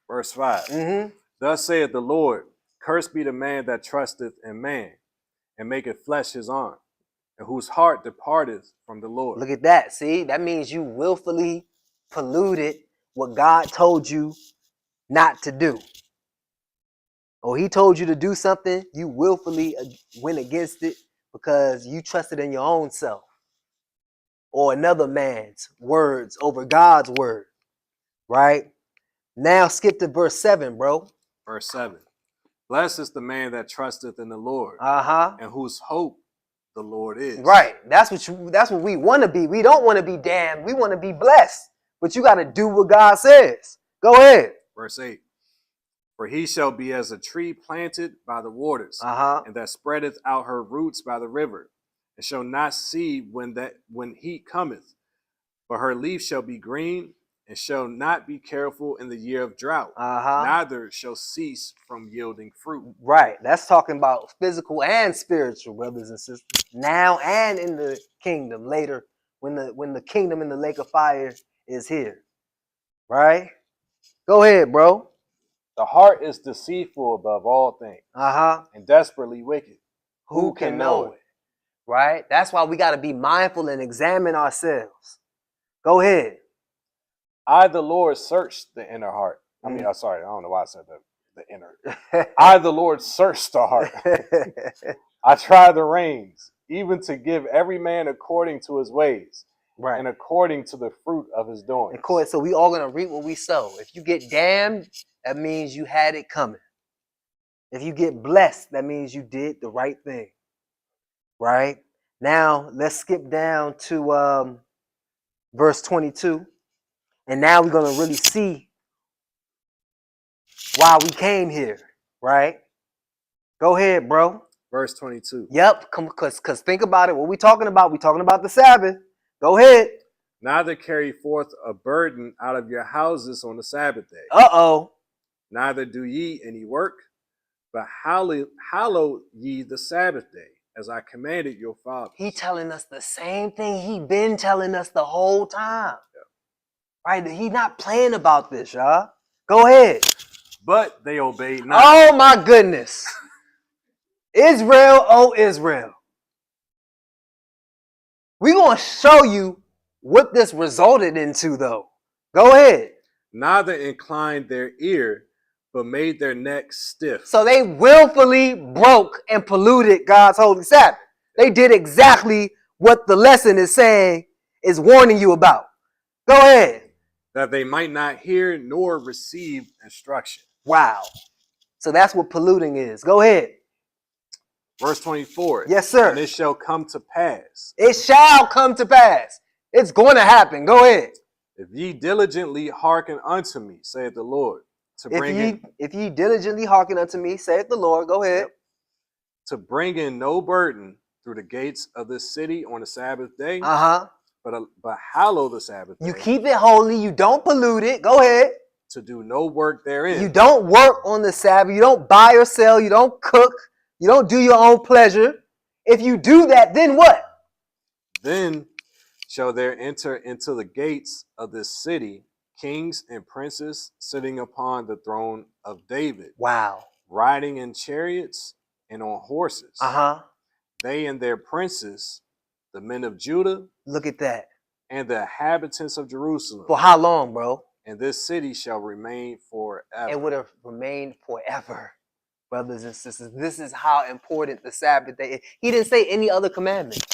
Verse 5. Thus saith the Lord, cursed be the man that trusteth in man, and maketh flesh his arm, and whose heart departeth from the Lord. Look at that. See, that means you willfully polluted what God told you not to do. Or he told you to do something, you willfully went against it because you trusted in your own self or another man's words over God's word, right? Now skip to verse 7, bro. Verse 7. Blessed is the man that trusteth in the Lord, and whose hope the Lord is. Right. That's what we want to be. We don't want to be damned. We want to be blessed. But you got to do what God says. Go ahead. Verse 8. For he shall be as a tree planted by the waters, and that spreadeth out her roots by the river, and shall not see when heat cometh, but her leaf shall be green, and shall not be careful in the year of drought, neither shall cease from yielding fruit. Right. That's talking about physical and spiritual, brothers and sisters. Now and in the kingdom later, when the kingdom in the lake of fire is here. Right? Go ahead, bro. The heart is deceitful above all things, and desperately wicked. Who can know it? Right? That's why we got to be mindful and examine ourselves. Go ahead. I, the Lord, searched the inner heart. I mean, sorry, I don't know why I said the inner. I, the Lord, searched the heart. I try the reins, even to give every man according to his ways, right, and according to the fruit of his doing. So we all gonna reap what we sow. If you get damned, that means you had it coming. If you get blessed, that means you did the right thing. Right? Now let's skip down to verse 22. And now we're going to really see why we came here, right? Go ahead, bro. Verse 22. Yep, because think about it. What we talking about? We talking about the Sabbath. Go ahead. Neither carry forth a burden out of your houses on the Sabbath day. Uh-oh. Neither do ye any work, but hallow ye the Sabbath day, as I commanded your father. He telling us the same thing he been telling us the whole time. Right? He's not playing about this, y'all. Go ahead. But they obeyed not. Oh, my goodness. Israel, oh, Israel. We're going to show you what this resulted into, though. Go ahead. Neither inclined their ear, but made their necks stiff. So they willfully broke and polluted God's holy Sabbath. They did exactly what the lesson is saying, is warning you about. Go ahead. That they might not hear nor receive instruction. Wow. So that's what polluting is. Go ahead. Verse 24. Yes, sir. And it shall come to pass. It shall come to pass. It's going to happen. Go ahead. If ye diligently hearken unto me, saith the Lord, if ye diligently hearken unto me, saith the Lord, go ahead. To bring in no burden through the gates of this city on the Sabbath day. But hallow the Sabbath day. You keep it holy. You don't pollute it. Go ahead. To do no work therein. You don't work on the Sabbath. You don't buy or sell. You don't cook. You don't do your own pleasure. If you do that, then what? Then shall there enter into the gates of this city kings and princes sitting upon the throne of David. Wow. Riding in chariots and on horses. They and their princes, the men of Judah. Look at that. And the inhabitants of Jerusalem. For how long, bro? And this city shall remain forever. It would have remained forever, brothers and sisters. This is how important the Sabbath day is. He didn't say any other commandment.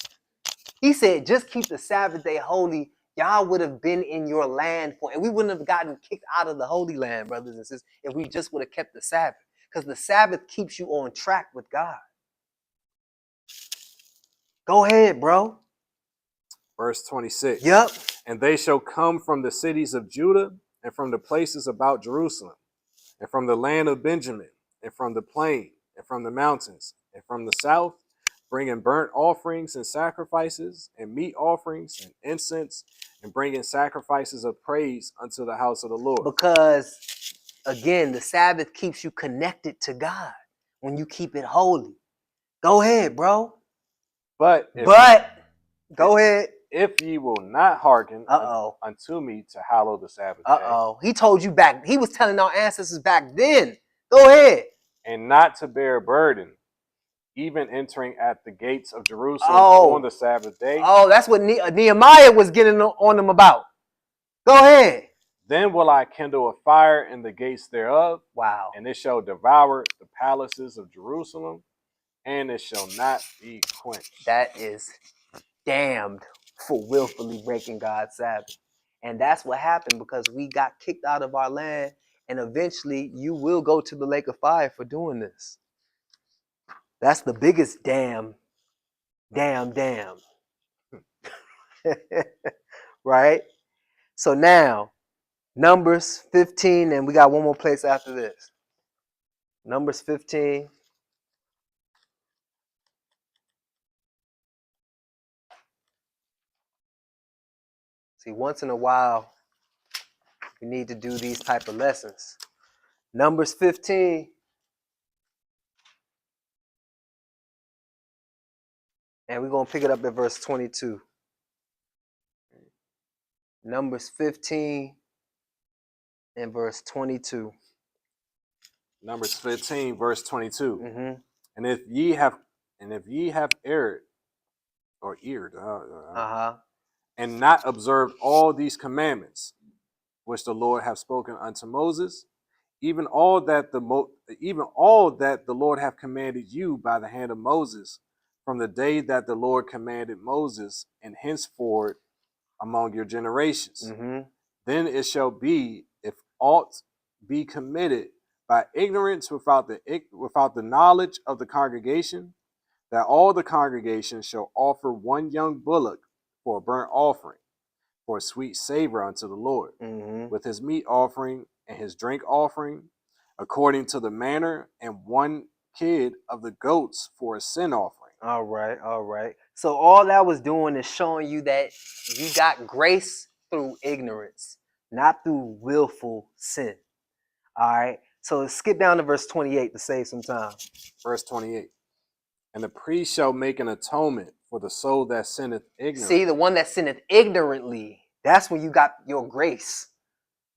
He said, just keep the Sabbath day holy. Y'all would have been in your land and we wouldn't have gotten kicked out of the Holy Land, brothers and sisters, if we just would have kept the Sabbath. Because the Sabbath keeps you on track with God. Go ahead, bro. Verse 26. Yep. And they shall come from the cities of Judah and from the places about Jerusalem and from the land of Benjamin and from the plain and from the mountains and from the south, bringing burnt offerings and sacrifices and meat offerings and incense and bringing sacrifices of praise unto the house of the Lord. Because, again, the Sabbath keeps you connected to God when you keep it holy. Go ahead, bro. But go ahead. If ye will not hearken unto me to hallow the Sabbath day. He told you back. He was telling our ancestors back then. Go ahead. And not to bear a burden, even entering at the gates of Jerusalem on the Sabbath day. Oh, that's what Nehemiah was getting on them about. Go ahead. Then will I kindle a fire in the gates thereof. Wow. And it shall devour the palaces of Jerusalem, and it shall not be quenched. That is damned for willfully breaking God's Sabbath. And that's what happened because we got kicked out of our land, and eventually you will go to the lake of fire for doing this. That's the biggest damn. Right? So now, Numbers 15, and we got one more place after this. Numbers 15. See, once in a while, we need to do these type of lessons. Numbers 15. And we're going to pick it up at verse 22. Numbers 15 and verse 22. Numbers 15, verse 22. Mm-hmm. And if ye have erred or eared, and not observed all these commandments which the Lord hath spoken unto Moses, even all that the Lord hath commanded you by the hand of Moses, from the day that the Lord commanded Moses, and henceforward among your generations. Mm-hmm. Then it shall be, if aught be committed by ignorance without the knowledge of the congregation, that all the congregation shall offer one young bullock for a burnt offering, for a sweet savor unto the Lord, with his meat offering and his drink offering, according to the manner, and one kid of the goats for a sin offering. All right. So all that was doing is showing you that you got grace through ignorance, not through willful sin. All right. So let's skip down to verse 28 to save some time. Verse 28. And the priest shall make an atonement for the soul that sinneth ignorantly. See, the one that sinneth ignorantly, that's when you got your grace.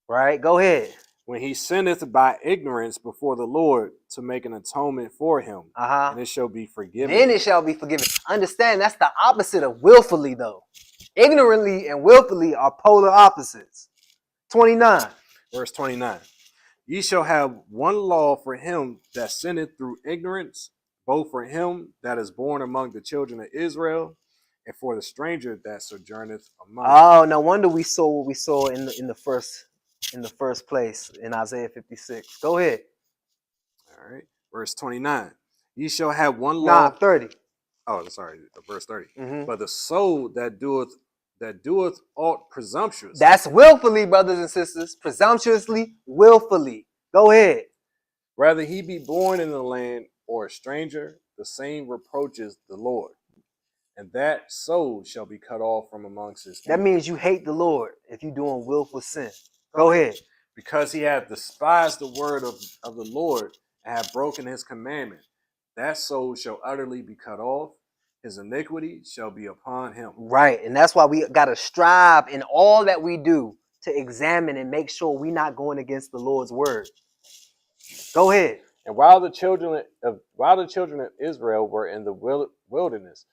Right? Go ahead. When he sinneth by ignorance before the Lord, to make an atonement for him, and it shall be forgiven. Then it shall be forgiven. Understand, that's the opposite of willfully, though. Ignorantly and willfully are polar opposites. 29. Verse 29. Ye shall have one law for him that sinneth through ignorance, both for him that is born among the children of Israel, and for the stranger that sojourneth among them. Oh, no wonder we saw what we saw in the first place in Isaiah 56. Go ahead. All right. Verse 29. Ye shall have one law. 30. Oh, sorry. Verse 30. Mm-hmm. But the soul that doeth aught presumptuous. That's willfully, brothers and sisters. Presumptuously, willfully. Go ahead. Whether he be born in the land or a stranger, the same reproaches the Lord. And that soul shall be cut off from amongst his people. That means you hate the Lord if you're doing willful sin. Go ahead. Because he hath despised the word of the Lord and hath broken his commandment, that soul shall utterly be cut off. His iniquity shall be upon him. Right. And that's why we got to strive in all that we do to examine and make sure we're not going against the Lord's word. Go ahead. And while the children of Israel were in the wilderness,